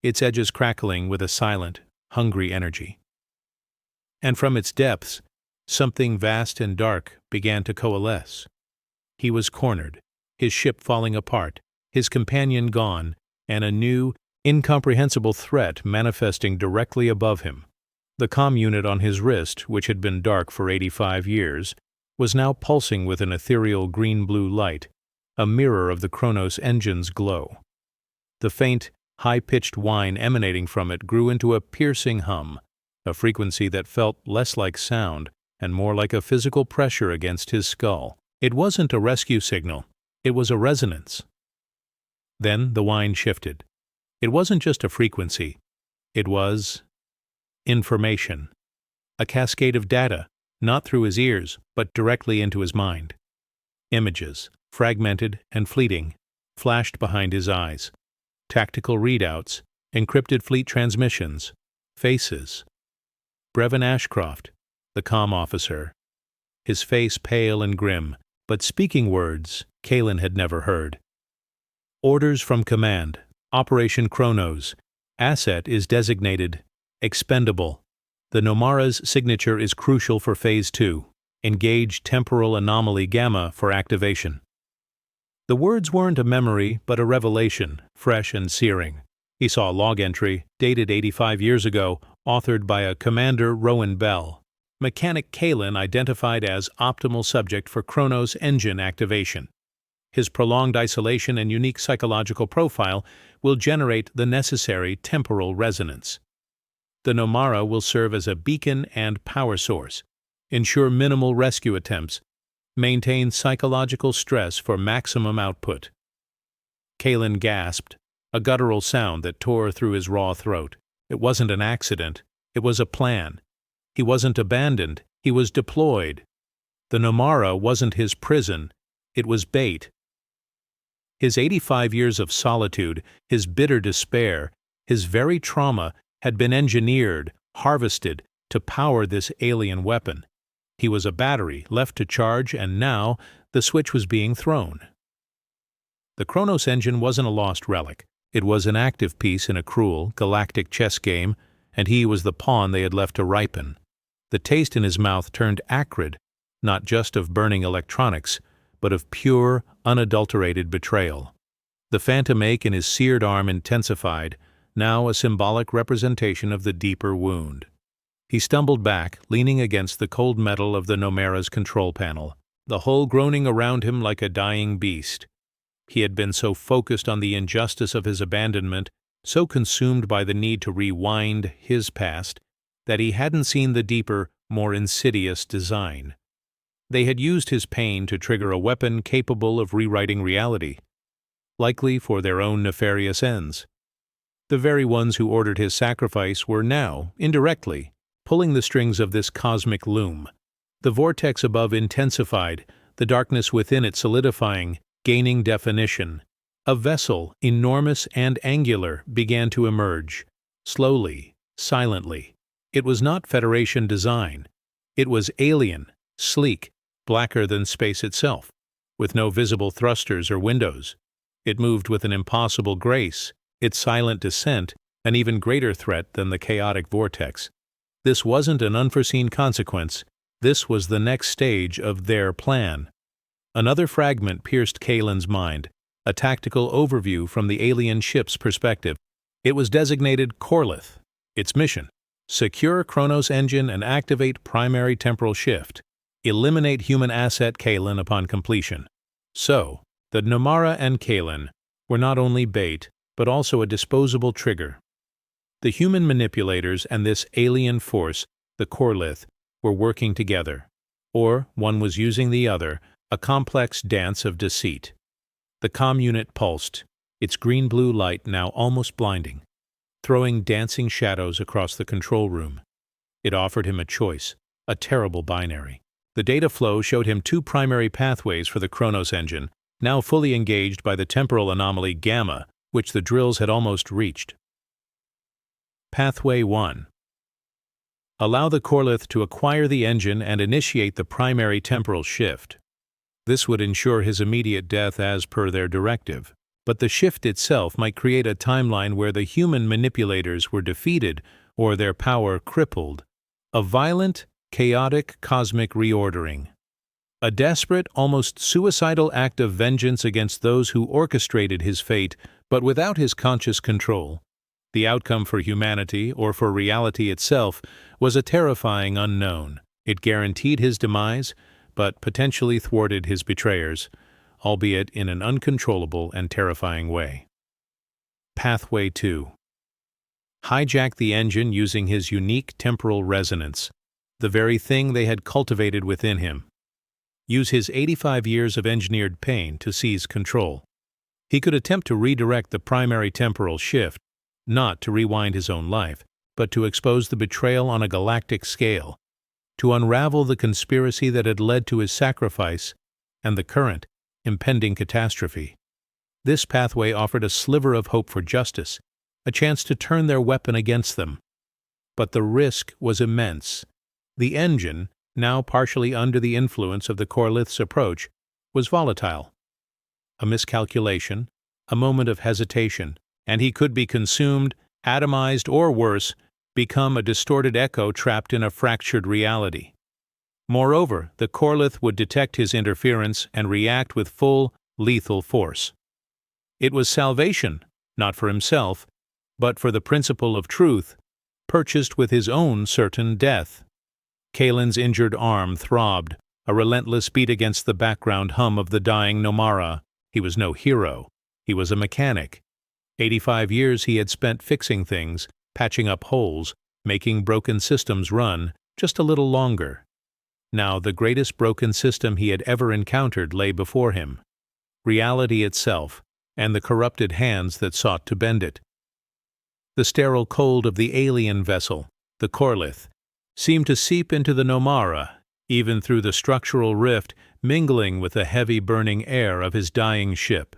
its edges crackling with a silent, hungry energy. And from its depths, something vast and dark began to coalesce. He was cornered, his ship falling apart, his companion gone, and a new, incomprehensible threat manifesting directly above him. The comm unit on his wrist, which had been dark for 85 years, was now pulsing with an ethereal green-blue light, a mirror of the Kronos engine's glow. The faint, high-pitched whine emanating from it grew into a piercing hum, a frequency that felt less like sound and more like a physical pressure against his skull. It wasn't a rescue signal. It was a resonance. Then the whine shifted. It wasn't just a frequency. It was information. A cascade of data, not through his ears, but directly into his mind. Images, fragmented and fleeting, flashed behind his eyes. Tactical readouts, encrypted fleet transmissions, faces. Brevin Ashcroft, the comm officer, his face pale and grim, but speaking words Kalen had never heard. Orders from command. Operation Kronos. Asset is designated expendable. The Nomara's signature is crucial for Phase 2. Engage temporal anomaly gamma for activation. The words weren't a memory, but a revelation, fresh and searing. He saw a log entry, dated 85 years ago, authored by a Commander Rowan Bell. Mechanic Kalen identified as optimal subject for Kronos engine activation. His prolonged isolation and unique psychological profile will generate the necessary temporal resonance. The Nomara will serve as a beacon and power source, ensure minimal rescue attempts, maintain psychological stress for maximum output. Kalen gasped, a guttural sound that tore through his raw throat. It wasn't an accident. It was a plan. He wasn't abandoned. He was deployed. The Nomara wasn't his prison. It was bait. His 85 years of solitude, his bitter despair, his very trauma had been engineered, harvested, to power this alien weapon. He was a battery left to charge, and now the switch was being thrown. The Kronos engine wasn't a lost relic. It was an active piece in a cruel, galactic chess game, and he was the pawn they had left to ripen. The taste in his mouth turned acrid, not just of burning electronics, but of pure, unadulterated betrayal. The phantom ache in his seared arm intensified, now a symbolic representation of the deeper wound. He stumbled back, leaning against the cold metal of the Nomera's control panel, the hull groaning around him like a dying beast. He had been so focused on the injustice of his abandonment, so consumed by the need to rewind his past, that he hadn't seen the deeper, more insidious design. They had used his pain to trigger a weapon capable of rewriting reality, likely for their own nefarious ends. The very ones who ordered his sacrifice were now, indirectly, pulling the strings of this cosmic loom. The vortex above intensified, the darkness within it solidifying, gaining definition. A vessel, enormous and angular, began to emerge, slowly, silently. It was not Federation design. It was alien, sleek, blacker than space itself, with no visible thrusters or windows. It moved with an impossible grace, its silent descent an even greater threat than the chaotic vortex. This wasn't an unforeseen consequence. This was the next stage of their plan. Another fragment pierced Kalen's mind, a tactical overview from the alien ship's perspective. It was designated Corlith. Its mission: secure Chronos engine and activate primary temporal shift. Eliminate human asset Kalen upon completion. So, the Nomara and Kalen were not only bait, but also a disposable trigger. The human manipulators and this alien force, the Corlith, were working together. Or one was using the other, a complex dance of deceit. The comm unit pulsed, its green-blue light now almost blinding, throwing dancing shadows across the control room. It offered him a choice, a terrible binary. The data flow showed him two primary pathways for the Chronos engine, now fully engaged by the temporal anomaly Gamma, which the drills had almost reached. Pathway 1. Allow the Corlith to acquire the engine and initiate the primary temporal shift. This would ensure his immediate death as per their directive, but the shift itself might create a timeline where the human manipulators were defeated or their power crippled. A violent, chaotic cosmic reordering. A desperate, almost suicidal act of vengeance against those who orchestrated his fate, but without his conscious control. The outcome for humanity, or for reality itself, was a terrifying unknown. It guaranteed his demise, but potentially thwarted his betrayers, albeit in an uncontrollable and terrifying way. Pathway 2. Hijack the engine using his unique temporal resonance, the very thing they had cultivated within him. Use his 85 years of engineered pain to seize control. He could attempt to redirect the primary temporal shift, not to rewind his own life, but to expose the betrayal on a galactic scale, to unravel the conspiracy that had led to his sacrifice and the current, impending catastrophe. This pathway offered a sliver of hope for justice, a chance to turn their weapon against them. But the risk was immense. The engine, now partially under the influence of the Corlith's approach, was volatile. A miscalculation, a moment of hesitation, and he could be consumed, atomized, or worse, become a distorted echo trapped in a fractured reality. Moreover, the Corlith would detect his interference and react with full, lethal force. It was salvation, not for himself, but for the principle of truth, purchased with his own certain death. Kalen's injured arm throbbed, a relentless beat against the background hum of the dying Nomara. He was no hero. He was a mechanic. 85 years he had spent fixing things, patching up holes, making broken systems run just a little longer. Now the greatest broken system he had ever encountered lay before him. Reality itself, and the corrupted hands that sought to bend it. The sterile cold of the alien vessel, the Corlith, seemed to seep into the Nomara, even through the structural rift, mingling with the heavy burning air of his dying ship.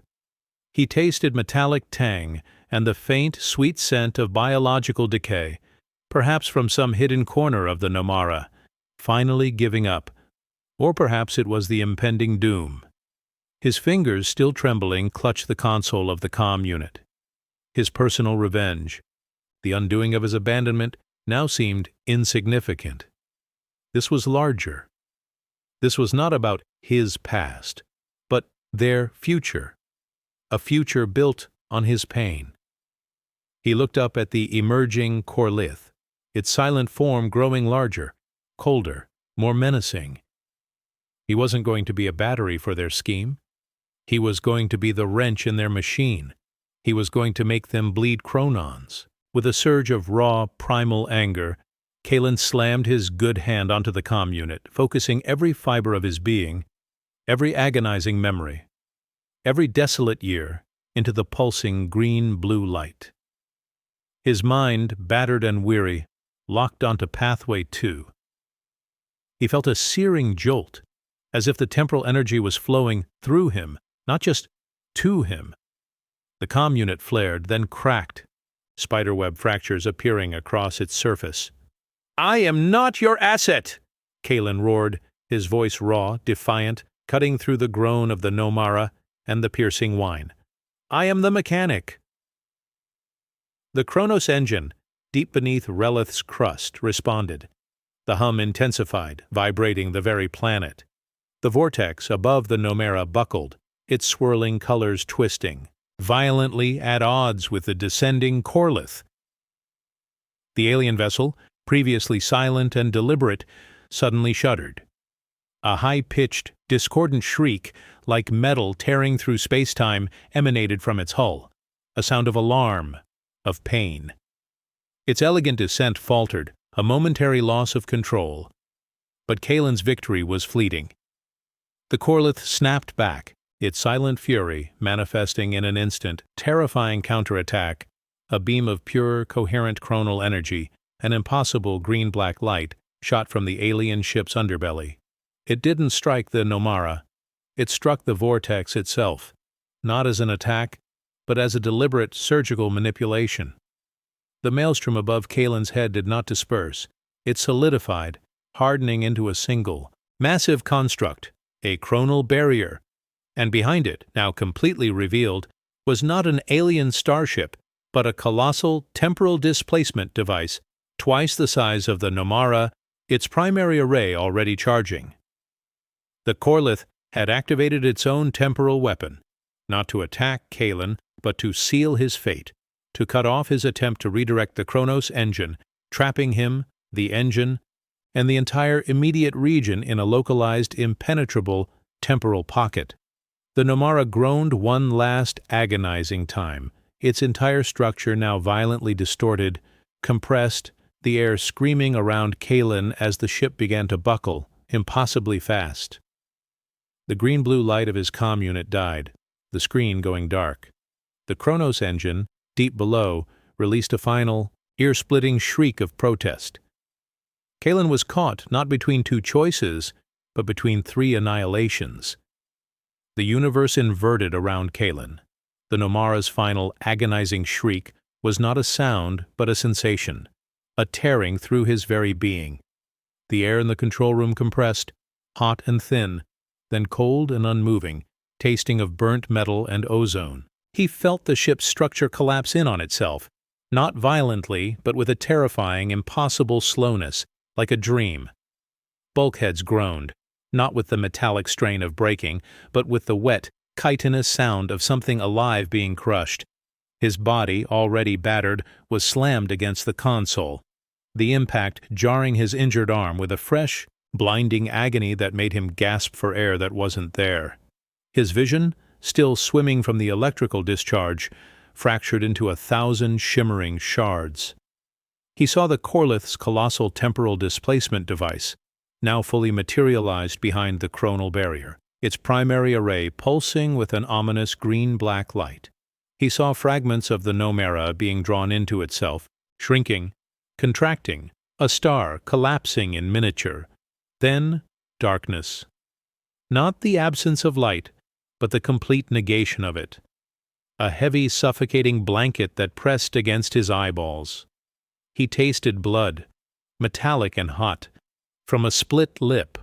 He tasted metallic tang and the faint, sweet scent of biological decay, perhaps from some hidden corner of the Nomara, finally giving up, or perhaps it was the impending doom. His fingers, still trembling, clutched the console of the comm unit. His personal revenge, the undoing of his abandonment, now seemed insignificant. This was larger. This was not about his past, but their future, a future built on his pain. He looked up at the emerging Corlith, its silent form growing larger, colder, more menacing. He wasn't going to be a battery for their scheme. He was going to be the wrench in their machine. He was going to make them bleed chronons. With a surge of raw, primal anger, Kalen slammed his good hand onto the comm unit, focusing every fiber of his being, every agonizing memory, every desolate year, into the pulsing green-blue light. His mind, battered and weary, locked onto Pathway 2. He felt a searing jolt, as if the temporal energy was flowing through him, not just to him. The comm unit flared, then cracked, spiderweb fractures appearing across its surface. "I am not your asset!" Kalen roared, his voice raw, defiant, cutting through the groan of the Nomara and the piercing whine. "I am the mechanic." The Kronos engine, deep beneath Relith's crust, responded. The hum intensified, vibrating the very planet. The vortex above the Nomara buckled, its swirling colors twisting, violently at odds with the descending Corlith. The alien vessel, previously silent and deliberate, suddenly shuddered. A high-pitched, discordant shriek, like metal tearing through space-time, emanated from its hull, a sound of alarm, of pain. Its elegant descent faltered, a momentary loss of control. But Kalen's victory was fleeting. The Corlith snapped back, its silent fury manifesting in an instant, terrifying counterattack, a beam of pure, coherent chronal energy, an impossible green-black light shot from the alien ship's underbelly. It didn't strike the Nomara. It struck the vortex itself, not as an attack, but as a deliberate surgical manipulation. The maelstrom above Kalen's head did not disperse. It solidified, hardening into a single, massive construct, a chronal barrier, and behind it, now completely revealed, was not an alien starship, but a colossal temporal displacement device, twice the size of the Nomara, its primary array already charging. The Corlith had activated its own temporal weapon, not to attack Kalen, but to seal his fate, to cut off his attempt to redirect the Kronos engine, trapping him, the engine, and the entire immediate region in a localized, impenetrable temporal pocket. The Nomara groaned one last agonizing time, its entire structure now violently distorted, compressed, the air screaming around Kalen as the ship began to buckle, impossibly fast. The green-blue light of his comm unit died, the screen going dark. The Kronos engine, deep below, released a final, ear-splitting shriek of protest. Kalen was caught not between two choices, but between three annihilations. The universe inverted around Kalen. The Nomara's final agonizing shriek was not a sound, but a sensation, a tearing through his very being. The air in the control room compressed, hot and thin, then cold and unmoving, tasting of burnt metal and ozone. He felt the ship's structure collapse in on itself, not violently, but with a terrifying, impossible slowness, like a dream. Bulkheads groaned, not with the metallic strain of breaking, but with the wet, chitinous sound of something alive being crushed. His body, already battered, was slammed against the console, the impact jarring his injured arm with a fresh, blinding agony that made him gasp for air that wasn't there. His vision, still swimming from the electrical discharge, fractured into 1,000 shimmering shards. He saw the Corlith's colossal temporal displacement device, now fully materialized behind the chronal barrier, its primary array pulsing with an ominous green-black light. He saw fragments of the Nomara being drawn into itself, shrinking, contracting, a star collapsing in miniature. Then, darkness. Not the absence of light, but the complete negation of it. A heavy, suffocating blanket that pressed against his eyeballs. He tasted blood, metallic and hot, from a split lip.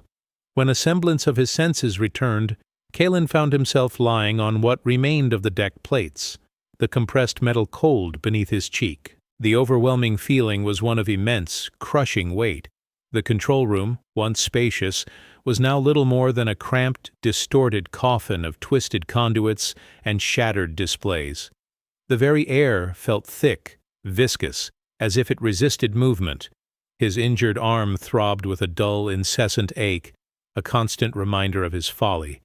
When a semblance of his senses returned, Kalen found himself lying on what remained of the deck plates, the compressed metal cold beneath his cheek. The overwhelming feeling was one of immense, crushing weight. The control room, once spacious, was now little more than a cramped, distorted coffin of twisted conduits and shattered displays. The very air felt thick, viscous, as if it resisted movement, His injured arm throbbed with a dull, incessant ache, a constant reminder of his folly.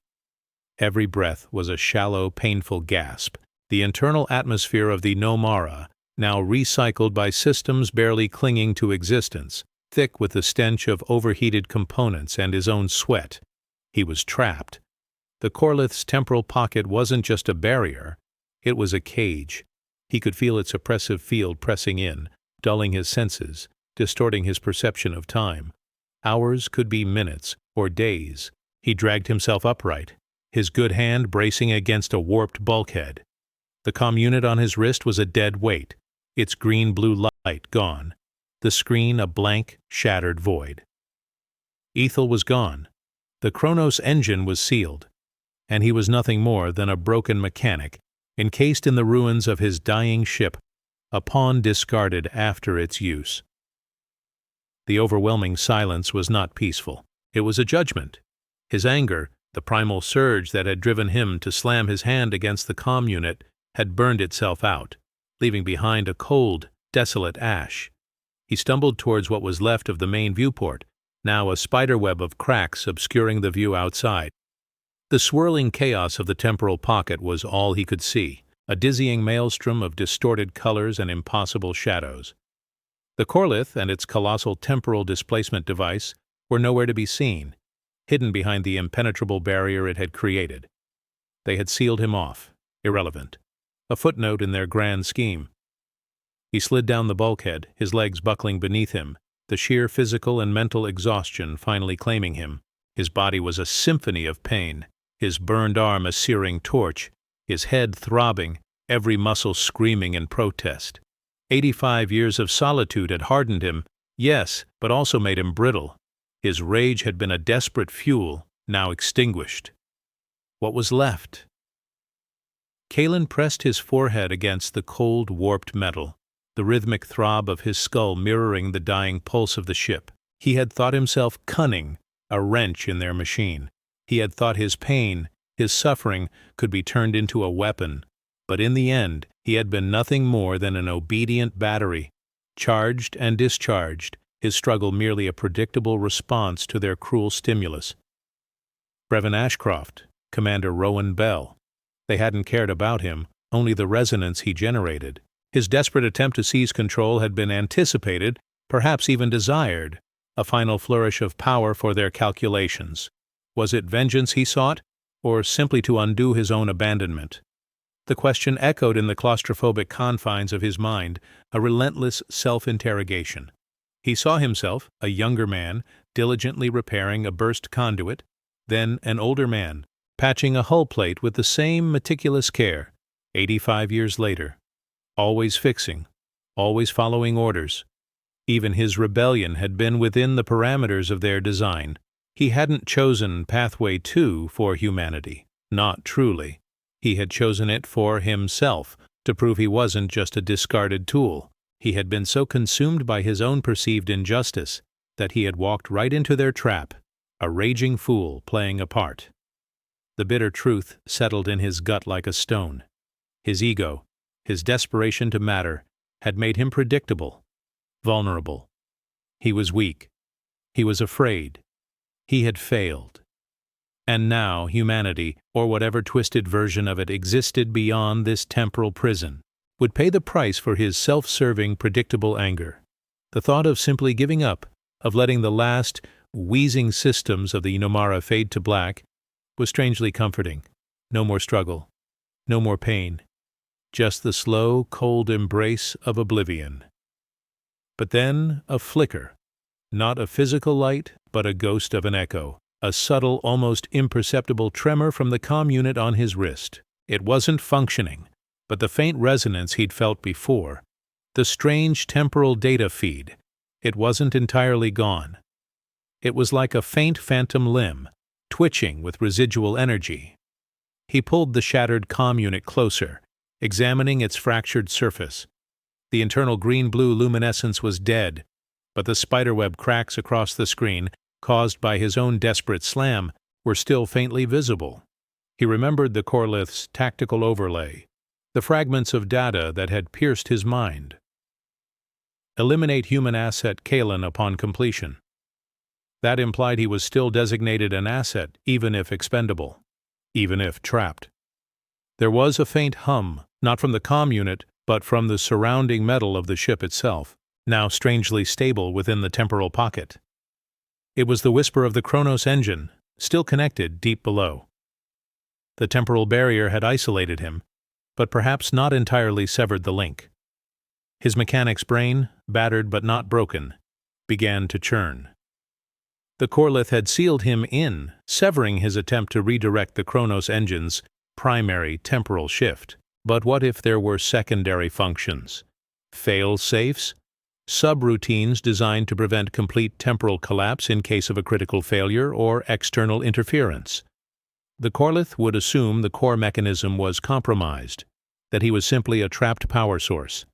Every breath was a shallow, painful gasp. The internal atmosphere of the Nomara, now recycled by systems barely clinging to existence, thick with the stench of overheated components and his own sweat. He was trapped. The Corlith's temporal pocket wasn't just a barrier, it was a cage. He could feel its oppressive field pressing in, dulling his senses, distorting his perception of time. Hours could be minutes, or days. He dragged himself upright, his good hand bracing against a warped bulkhead. The comm unit on his wrist was a dead weight, its green-blue light gone, the screen a blank, shattered void. Ethel was gone. The Kronos engine was sealed, and he was nothing more than a broken mechanic, encased in the ruins of his dying ship, a pawn discarded after its use. The overwhelming silence was not peaceful. It was a judgment. His anger, the primal surge that had driven him to slam his hand against the comm unit, had burned itself out, leaving behind a cold, desolate ash. He stumbled towards what was left of the main viewport, now a spiderweb of cracks obscuring the view outside. The swirling chaos of the temporal pocket was all he could see, a dizzying maelstrom of distorted colors and impossible shadows. The Corlith and its colossal temporal displacement device were nowhere to be seen, hidden behind the impenetrable barrier it had created. They had sealed him off, irrelevant, a footnote in their grand scheme. He slid down the bulkhead, his legs buckling beneath him, the sheer physical and mental exhaustion finally claiming him. His body was a symphony of pain, his burned arm a searing torch, his head throbbing, every muscle screaming in protest. 85 years of solitude had hardened him, yes, but also made him brittle. His rage had been a desperate fuel, now extinguished. What was left? Kalen pressed his forehead against the cold, warped metal, the rhythmic throb of his skull mirroring the dying pulse of the ship. He had thought himself cunning, a wrench in their machine. He had thought his pain, his suffering, could be turned into a weapon. But in the end, he had been nothing more than an obedient battery, charged and discharged, his struggle merely a predictable response to their cruel stimulus. Brevin Ashcroft, Commander Rowan Bell. They hadn't cared about him, only the resonance he generated. His desperate attempt to seize control had been anticipated, perhaps even desired, a final flourish of power for their calculations. Was it vengeance he sought, or simply to undo his own abandonment? The question echoed in the claustrophobic confines of his mind, a relentless self-interrogation. He saw himself, a younger man, diligently repairing a burst conduit, then an older man, patching a hull plate with the same meticulous care, 85 years later. Always fixing, always following orders. Even his rebellion had been within the parameters of their design. He hadn't chosen Pathway 2 for humanity, not truly. He had chosen it for himself, to prove he wasn't just a discarded tool. He had been so consumed by his own perceived injustice that he had walked right into their trap, a raging fool playing a part. The bitter truth settled in his gut like a stone. His ego, his desperation to matter, had made him predictable, vulnerable. He was weak. He was afraid. He had failed. And now humanity, or whatever twisted version of it existed beyond this temporal prison, would pay the price for his self-serving, predictable anger. The thought of simply giving up, of letting the last, wheezing systems of the Nomara fade to black, was strangely comforting. No more struggle. No more pain. Just the slow, cold embrace of oblivion. But then a flicker. Not a physical light, but a ghost of an echo. A subtle, almost imperceptible tremor from the comm unit on his wrist. It wasn't functioning, but the faint resonance he'd felt before, the strange temporal data feed, it wasn't entirely gone. It was like a faint phantom limb, twitching with residual energy. He pulled the shattered comm unit closer, examining its fractured surface. The internal green-blue luminescence was dead, but the spiderweb cracks across the screen, caused by his own desperate slam, were still faintly visible. He remembered the Corlith's tactical overlay, the fragments of data that had pierced his mind. Eliminate human asset Kalen upon completion. That implied he was still designated an asset, even if expendable, even if trapped. There was a faint hum, not from the comm unit, but from the surrounding metal of the ship itself, now strangely stable within the temporal pocket. It was the whisper of the Kronos engine, still connected deep below. The temporal barrier had isolated him, but perhaps not entirely severed the link. His mechanic's brain, battered but not broken, began to churn. The Corlith had sealed him in, severing his attempt to redirect the Kronos engine's primary temporal shift. But what if there were secondary functions? Fail-safes? Subroutines designed to prevent complete temporal collapse in case of a critical failure or external interference. The Corlith would assume the core mechanism was compromised, that he was simply a trapped power source.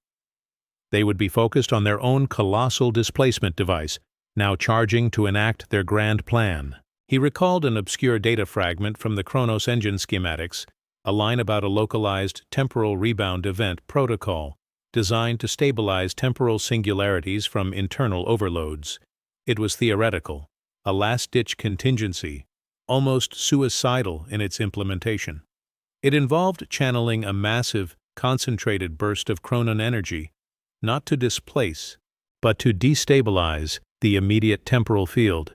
They would be focused on their own colossal displacement device, now charging to enact their grand plan. He recalled an obscure data fragment from the Kronos engine schematics, a line about a localized temporal rebound event protocol designed to stabilize temporal singularities from internal overloads. It was theoretical, a last-ditch contingency, almost suicidal in its implementation. It involved channeling a massive, concentrated burst of Kronon energy, not to displace, but to destabilize the immediate temporal field.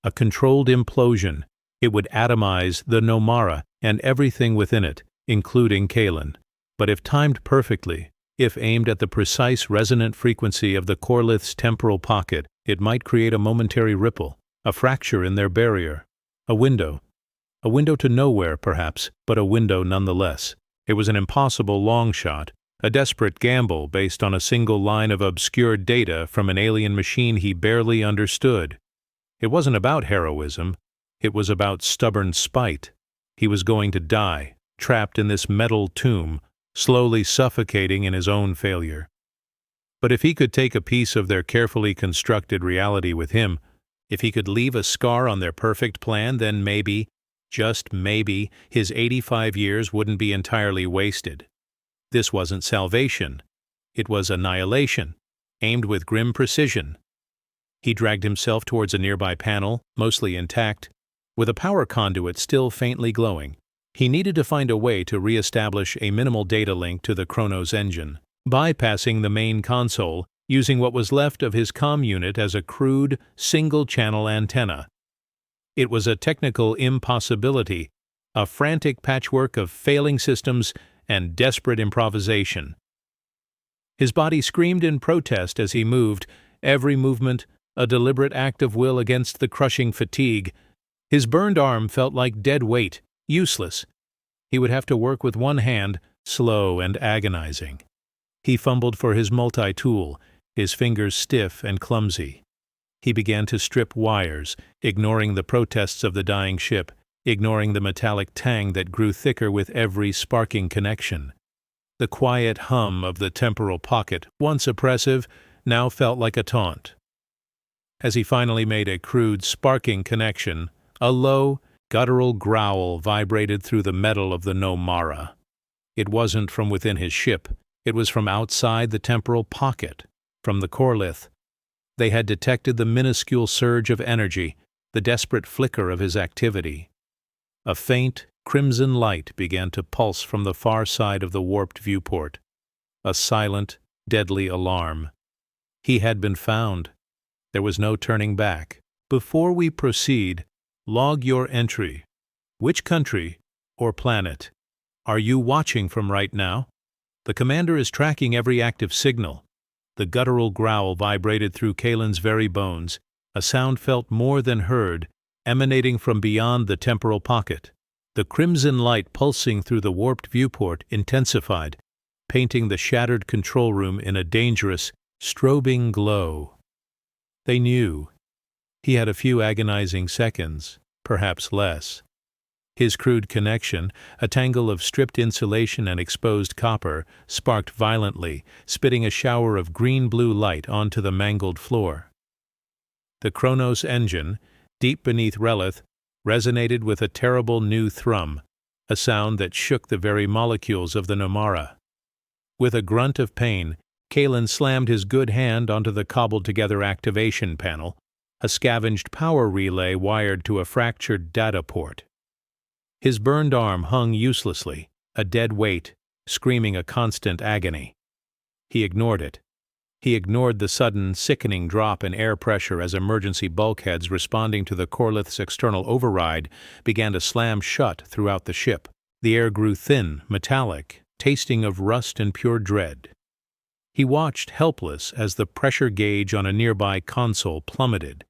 A controlled implosion, it would atomize the Nomara and everything within it, including Kalen. But if timed perfectly, if aimed at the precise resonant frequency of the Corlith's temporal pocket, it might create a momentary ripple, a fracture in their barrier, a window to nowhere perhaps, but a window nonetheless. It was an impossible long shot, a desperate gamble based on a single line of obscure data from an alien machine he barely understood. It wasn't about heroism, it was about stubborn spite. He was going to die, trapped in this metal tomb, slowly suffocating in his own failure. But if he could take a piece of their carefully constructed reality with him, if he could leave a scar on their perfect plan, then maybe, just maybe, his 85 years wouldn't be entirely wasted. This wasn't salvation. It was annihilation, aimed with grim precision. He dragged himself towards a nearby panel, mostly intact, with a power conduit still faintly glowing. He needed to find a way to re-establish a minimal data link to the Kronos engine, bypassing the main console, using what was left of his comm unit as a crude, single-channel antenna. It was a technical impossibility, a frantic patchwork of failing systems and desperate improvisation. His body screamed in protest as he moved, every movement a deliberate act of will against the crushing fatigue. His burned arm felt like dead weight, useless. He would have to work with one hand, slow and agonizing. He fumbled for his multi-tool, his fingers stiff and clumsy. He began to strip wires, ignoring the protests of the dying ship, ignoring the metallic tang that grew thicker with every sparking connection. The quiet hum of the temporal pocket, once oppressive, now felt like a taunt. As he finally made a crude, sparking connection, a low, guttural growl vibrated through the metal of the Nomara. It wasn't from within his ship, it was from outside the temporal pocket, from the Corlith. They had detected the minuscule surge of energy, the desperate flicker of his activity. A faint, crimson light began to pulse from the far side of the warped viewport. A silent, deadly alarm. He had been found. There was no turning back. Before we proceed, log your entry. Which country or planet are you watching from right now? The commander is tracking every active signal. The guttural growl vibrated through Kalen's very bones, a sound felt more than heard, emanating from beyond the temporal pocket. The crimson light pulsing through the warped viewport intensified, painting the shattered control room in a dangerous, strobing glow. They knew. He had a few agonizing seconds, perhaps less. His crude connection, a tangle of stripped insulation and exposed copper, sparked violently, spitting a shower of green-blue light onto the mangled floor. The Kronos engine, deep beneath Relith, resonated with a terrible new thrum, a sound that shook the very molecules of the Nomara. With a grunt of pain, Kalen slammed his good hand onto the cobbled-together activation panel, a scavenged power relay wired to a fractured data port. His burned arm hung uselessly, a dead weight, screaming a constant agony. He ignored it. He ignored the sudden, sickening drop in air pressure as emergency bulkheads responding to the Corlith's external override began to slam shut throughout the ship. The air grew thin, metallic, tasting of rust and pure dread. He watched helpless as the pressure gauge on a nearby console plummeted.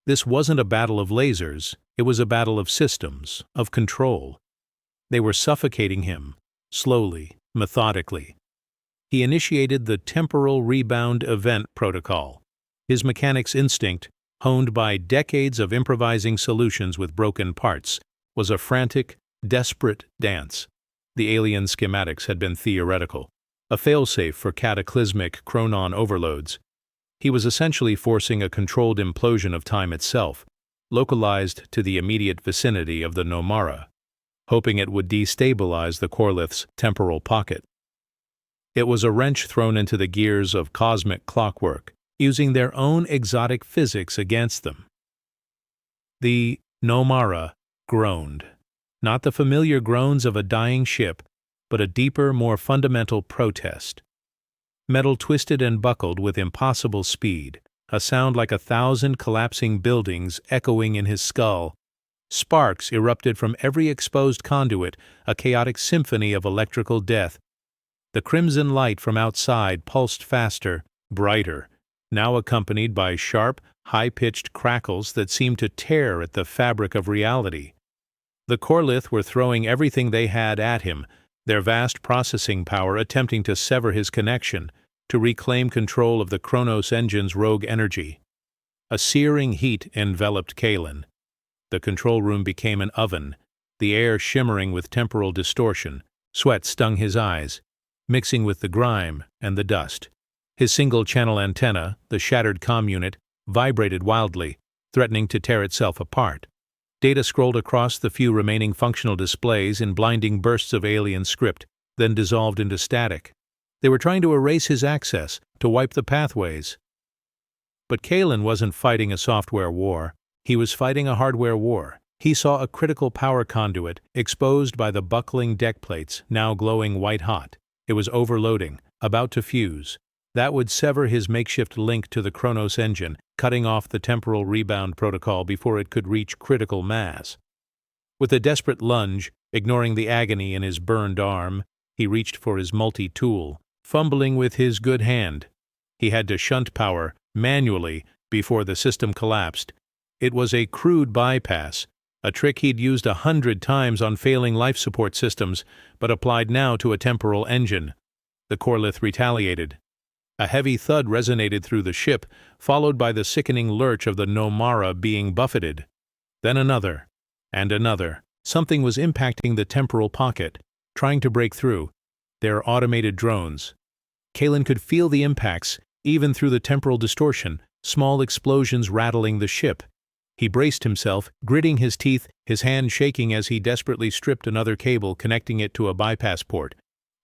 This wasn't a battle of lasers, it was a battle of systems, of control. They were suffocating him, slowly, methodically. He initiated the temporal rebound event protocol. His mechanic's instinct, honed by decades of improvising solutions with broken parts, was a frantic, desperate dance. The alien schematics had been theoretical, a failsafe for cataclysmic chronon overloads. He was essentially forcing a controlled implosion of time itself, localized to the immediate vicinity of the Nomara, hoping it would destabilize the Corlith's temporal pocket. It was a wrench thrown into the gears of cosmic clockwork, using their own exotic physics against them. The Nomara groaned, not the familiar groans of a dying ship, but a deeper, more fundamental protest. Metal twisted and buckled with impossible speed, a sound like 1,000 collapsing buildings echoing in his skull. Sparks erupted from every exposed conduit, a chaotic symphony of electrical death. The crimson light from outside pulsed faster, brighter, now accompanied by sharp, high-pitched crackles that seemed to tear at the fabric of reality. The Corlith were throwing everything they had at him, their vast processing power attempting to sever his connection, to reclaim control of the Kronos engine's rogue energy. A searing heat enveloped Kalen. The control room became an oven, the air shimmering with temporal distortion. Sweat stung his eyes, mixing with the grime and the dust. His single-channel antenna, the shattered comm unit, vibrated wildly, threatening to tear itself apart. Data scrolled across the few remaining functional displays in blinding bursts of alien script, then dissolved into static. They were trying to erase his access, to wipe the pathways. But Kalen wasn't fighting a software war. He was fighting a hardware war. He saw a critical power conduit exposed by the buckling deck plates, now glowing white-hot. It was overloading, about to fuse. That would sever his makeshift link to the Kronos engine, cutting off the temporal rebound protocol before it could reach critical mass. With a desperate lunge, ignoring the agony in his burned arm, he reached for his multi-tool, fumbling with his good hand. He had to shunt power, manually, before the system collapsed. It was a crude bypass, a trick he'd used 100 times on failing life support systems, but applied now to a temporal engine. The Corlith retaliated. A heavy thud resonated through the ship, followed by the sickening lurch of the Nomara being buffeted. Then another, and another. Something was impacting the temporal pocket, trying to break through. Their automated drones. Kalen could feel the impacts, even through the temporal distortion, small explosions rattling the ship. He braced himself, gritting his teeth, his hand shaking as he desperately stripped another cable connecting it to a bypass port.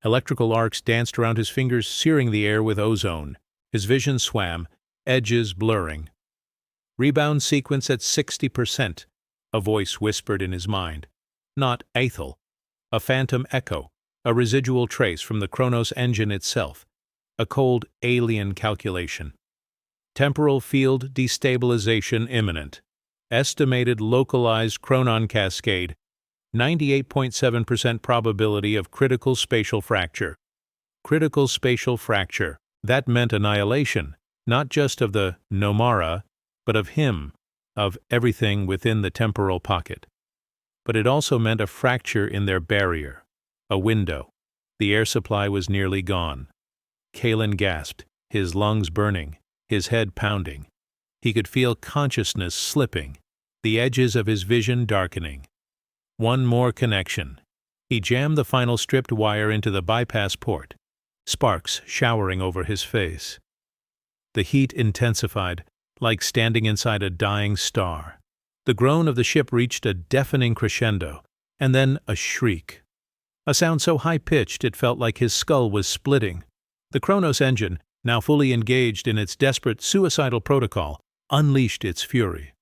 Electrical arcs danced around his fingers, searing the air with ozone. His vision swam, edges blurring. "Rebound sequence at 60%, a voice whispered in his mind. Not Aethel. A phantom echo, a residual trace from the Kronos engine itself. A cold alien calculation. Temporal field destabilization imminent. Estimated localized chronon cascade. 98.7% probability of critical spatial fracture. Critical spatial fracture. That meant annihilation, not just of the Nomara, but of him, of everything within the temporal pocket. But it also meant a fracture in their barrier, a window. The air supply was nearly gone. Kalen gasped, his lungs burning, his head pounding. He could feel consciousness slipping, the edges of his vision darkening. One more connection. He jammed the final stripped wire into the bypass port, sparks showering over his face. The heat intensified, like standing inside a dying star. The groan of the ship reached a deafening crescendo, and then a shriek. A sound so high-pitched it felt like his skull was splitting. The Kronos engine, now fully engaged in its desperate suicidal protocol, unleashed its fury.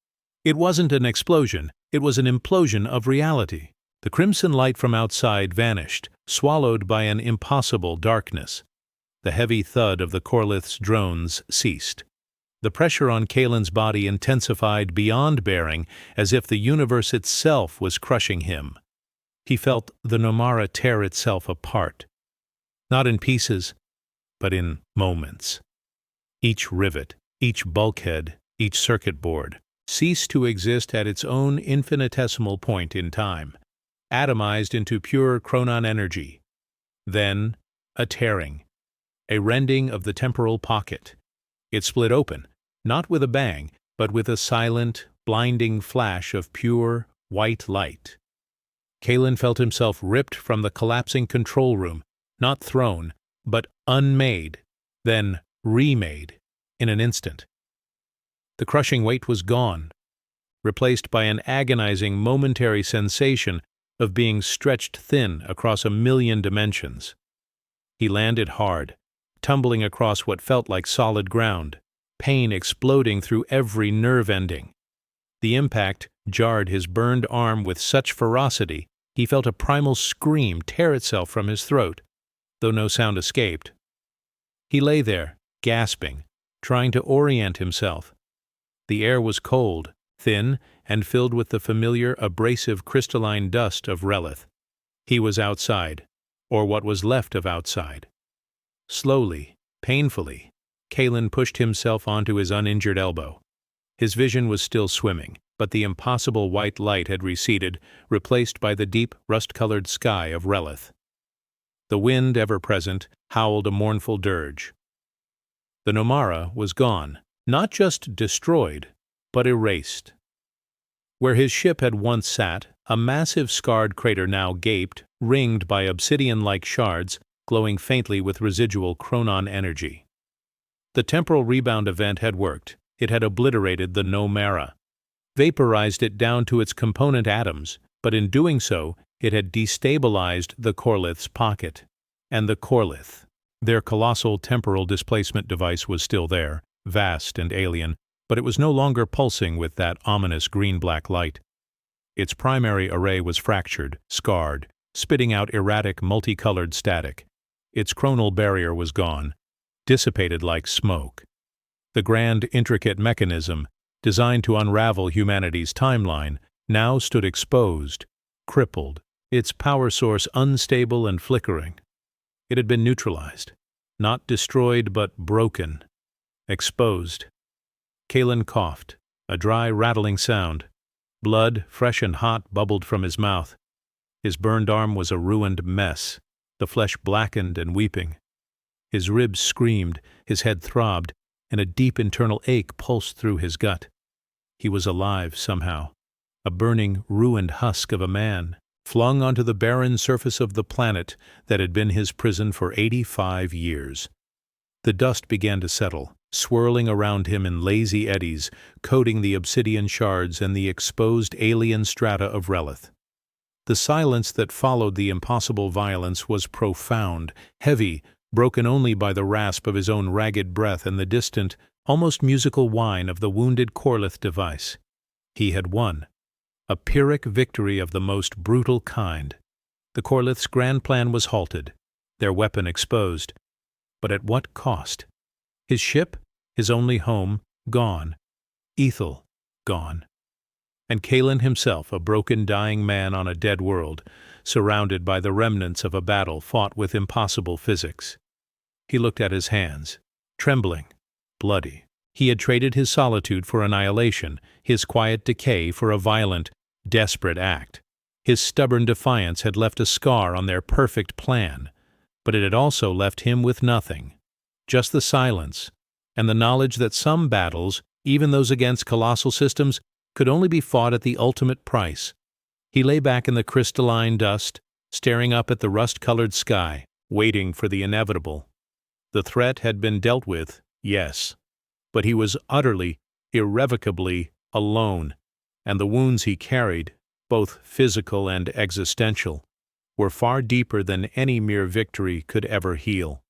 It wasn't an explosion, it was an implosion of reality. The crimson light from outside vanished, swallowed by an impossible darkness. The heavy thud of the Corlith's drones ceased. The pressure on Kalen's body intensified beyond bearing, as if the universe itself was crushing him. He felt the Nomara tear itself apart. Not in pieces, but in moments. Each rivet, each bulkhead, each circuit board ceased to exist at its own infinitesimal point in time, atomized into pure chronon energy. Then, a tearing, a rending of the temporal pocket. It split open, not with a bang, but with a silent, blinding flash of pure, white light. Kalen felt himself ripped from the collapsing control room, not thrown, but unmade, then remade, in an instant. The crushing weight was gone, replaced by an agonizing momentary sensation of being stretched thin across a million dimensions. He landed hard, tumbling across what felt like solid ground, pain exploding through every nerve ending. The impact jarred his burned arm with such ferocity he felt a primal scream tear itself from his throat, though no sound escaped. He lay there, gasping, trying to orient himself. The air was cold, thin, and filled with the familiar abrasive crystalline dust of Relith. He was outside, or what was left of outside. Slowly, painfully, Kalen pushed himself onto his uninjured elbow. His vision was still swimming, but the impossible white light had receded, replaced by the deep, rust-colored sky of Relith. The wind, ever present, howled a mournful dirge. The Nomara was gone, not just destroyed, but erased. Where his ship had once sat, a massive scarred crater now gaped, ringed by obsidian-like shards, glowing faintly with residual chronon energy. The temporal rebound event had worked. It had obliterated the Nomara, vaporized it down to its component atoms, but in doing so, it had destabilized the Corlith's pocket. And the Corlith. Their colossal temporal displacement device was still there, vast and alien, but it was no longer pulsing with that ominous green-black light. Its primary array was fractured, scarred, spitting out erratic, multicolored static. Its chronal barrier was gone, dissipated like smoke. The grand, intricate mechanism, designed to unravel humanity's timeline, now stood exposed, crippled, its power source unstable and flickering. It had been neutralized, not destroyed but broken, exposed. Kalen coughed, a dry, rattling sound. Blood, fresh and hot, bubbled from his mouth. His burned arm was a ruined mess, the flesh blackened and weeping. His ribs screamed, his head throbbed, and a deep internal ache pulsed through his gut. He was alive somehow, a burning, ruined husk of a man, flung onto the barren surface of the planet that had been his prison for 85 years. The dust began to settle, swirling around him in lazy eddies, coating the obsidian shards and the exposed alien strata of Relith. The silence that followed the impossible violence was profound, heavy, broken only by the rasp of his own ragged breath and the distant, almost musical whine of the wounded Corlith device. He had won. A Pyrrhic victory of the most brutal kind. The Corlith's grand plan was halted, their weapon exposed. But at what cost? His ship, his only home, gone. Ethel, gone. And Kalen himself, a broken, dying man on a dead world, surrounded by the remnants of a battle fought with impossible physics. He looked at his hands, trembling, bloody. He had traded his solitude for annihilation, his quiet decay for a violent, desperate act. His stubborn defiance had left a scar on their perfect plan, but it had also left him with nothing, just the silence, and the knowledge that some battles, even those against colossal systems, could only be fought at the ultimate price. He lay back in the crystalline dust, staring up at the rust-colored sky, waiting for the inevitable. The threat had been dealt with, yes, but he was utterly, irrevocably alone, and the wounds he carried, both physical and existential, were far deeper than any mere victory could ever heal.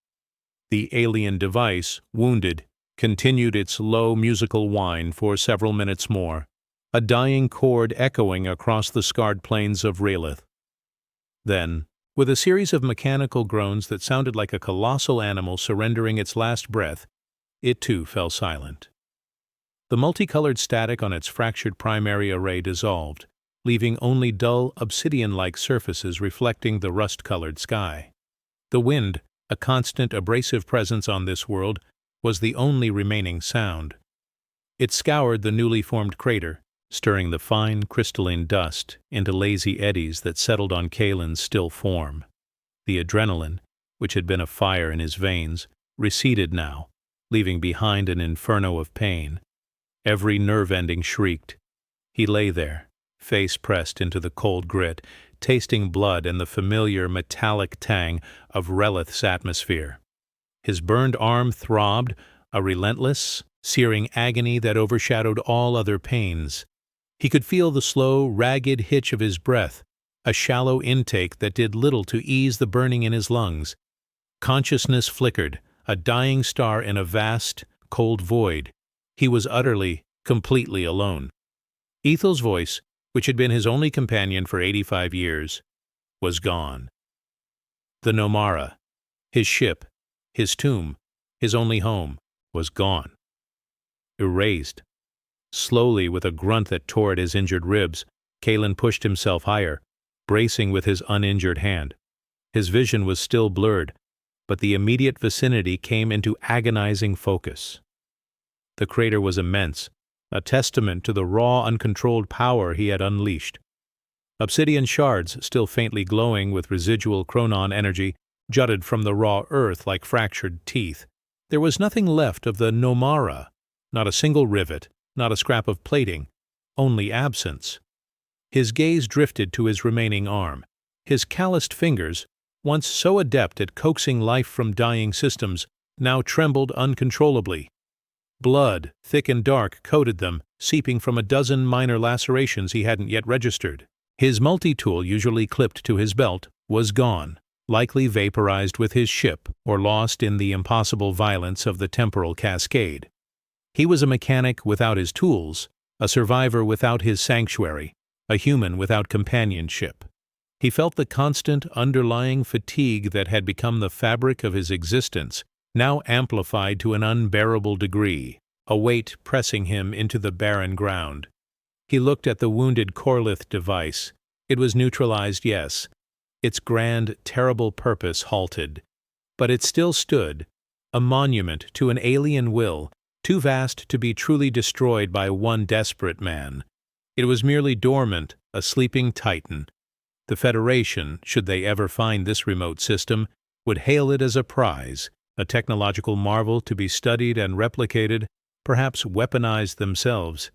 The alien device, wounded, continued its low musical whine for several minutes more, a dying chord echoing across the scarred plains of Raylath. Then, with a series of mechanical groans that sounded like a colossal animal surrendering its last breath, it too fell silent. The multicolored static on its fractured primary array dissolved, leaving only dull, obsidian-like surfaces reflecting the rust-colored sky. The wind, a constant abrasive presence on this world, was the only remaining sound. It scoured the newly formed crater, stirring the fine crystalline dust into lazy eddies that settled on Kalen's still form. The adrenaline, which had been a fire in his veins, receded now, leaving behind an inferno of pain. Every nerve ending shrieked. He lay there, face pressed into the cold grit, tasting blood and the familiar metallic tang of Relith's atmosphere. His burned arm throbbed, a relentless, searing agony that overshadowed all other pains. He could feel the slow, ragged hitch of his breath, a shallow intake that did little to ease the burning in his lungs. Consciousness flickered, a dying star in a vast, cold void. He was utterly, completely alone. Ethel's voice, which had been his only companion for 85 years, was gone. The Nomara, his ship, his tomb, his only home, was gone. Erased. Slowly, with a grunt that tore at his injured ribs, Kalen pushed himself higher, bracing with his uninjured hand. His vision was still blurred, but the immediate vicinity came into agonizing focus. The crater was immense, a testament to the raw, uncontrolled power he had unleashed. Obsidian shards, still faintly glowing with residual chronon energy, jutted from the raw earth like fractured teeth. There was nothing left of the Nomara, not a single rivet, not a scrap of plating, only absence. His gaze drifted to his remaining arm. His calloused fingers, once so adept at coaxing life from dying systems, now trembled uncontrollably. Blood, thick and dark, coated them, seeping from a dozen minor lacerations he hadn't yet registered. His multi-tool, usually clipped to his belt, was gone, likely vaporized with his ship or lost in the impossible violence of the temporal cascade. He was a mechanic without his tools, a survivor without his sanctuary, a human without companionship. He felt the constant underlying fatigue that had become the fabric of his existence, now amplified to an unbearable degree, a weight pressing him into the barren ground. He looked at the wounded Corlith device. It was neutralized, yes. Its grand, terrible purpose halted. But it still stood, a monument to an alien will, too vast to be truly destroyed by one desperate man. It was merely dormant, a sleeping titan. The Federation, should they ever find this remote system, would hail it as a prize, a technological marvel to be studied and replicated, perhaps weaponized themselves.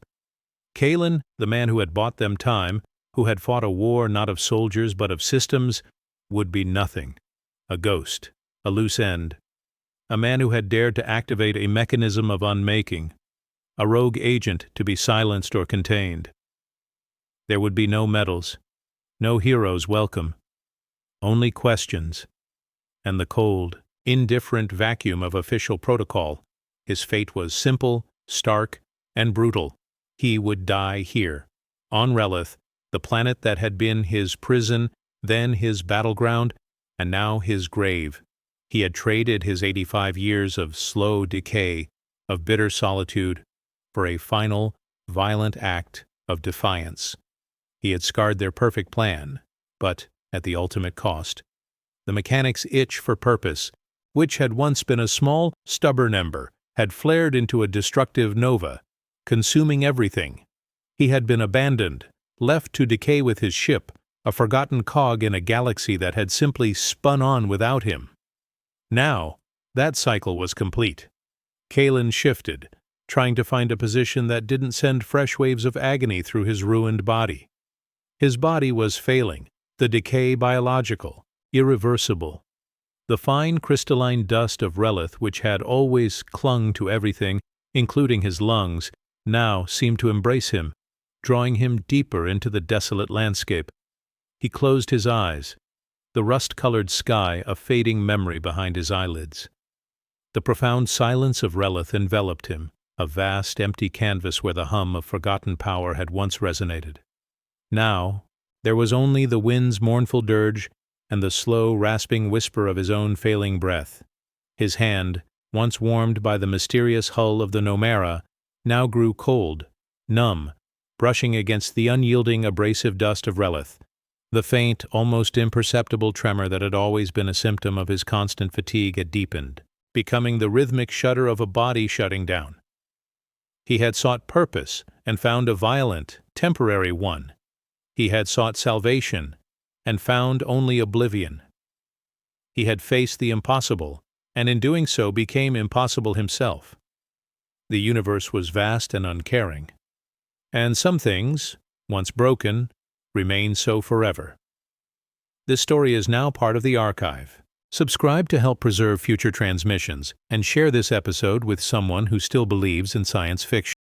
Kalen, the man who had bought them time, who had fought a war not of soldiers but of systems, would be nothing, a ghost, a loose end. A man who had dared to activate a mechanism of unmaking, a rogue agent to be silenced or contained. There would be no medals, no heroes welcome, only questions, and the cold, indifferent vacuum of official protocol. His fate was simple, stark, and brutal. He would die here, on Relith, the planet that had been his prison, then his battleground, and now his grave. He had traded his 85 years of slow decay, of bitter solitude, for a final, violent act of defiance. He had scarred their perfect plan, but at the ultimate cost. The mechanic's itch for purpose, which had once been a small, stubborn ember, had flared into a destructive nova, consuming everything. He had been abandoned, left to decay with his ship, a forgotten cog in a galaxy that had simply spun on without him. Now, that cycle was complete. Kalen shifted, trying to find a position that didn't send fresh waves of agony through his ruined body. His body was failing, the decay biological, irreversible. The fine crystalline dust of Relith, which had always clung to everything, including his lungs, now seemed to embrace him, drawing him deeper into the desolate landscape. He closed his eyes, the rust-colored sky a fading memory behind his eyelids. The profound silence of Relith enveloped him, a vast, empty canvas where the hum of forgotten power had once resonated. Now, there was only the wind's mournful dirge and the slow, rasping whisper of his own failing breath. His hand, once warmed by the mysterious hull of the Nomera, now grew cold, numb, brushing against the unyielding, abrasive dust of Relith. The faint, almost imperceptible tremor that had always been a symptom of his constant fatigue had deepened, becoming the rhythmic shudder of a body shutting down. He had sought purpose and found a violent, temporary one. He had sought salvation and found only oblivion. He had faced the impossible, and in doing so became impossible himself. The universe was vast and uncaring, and some things, once broken, remain so forever. This story is now part of the archive. Subscribe to help preserve future transmissions, and share this episode with someone who still believes in science fiction.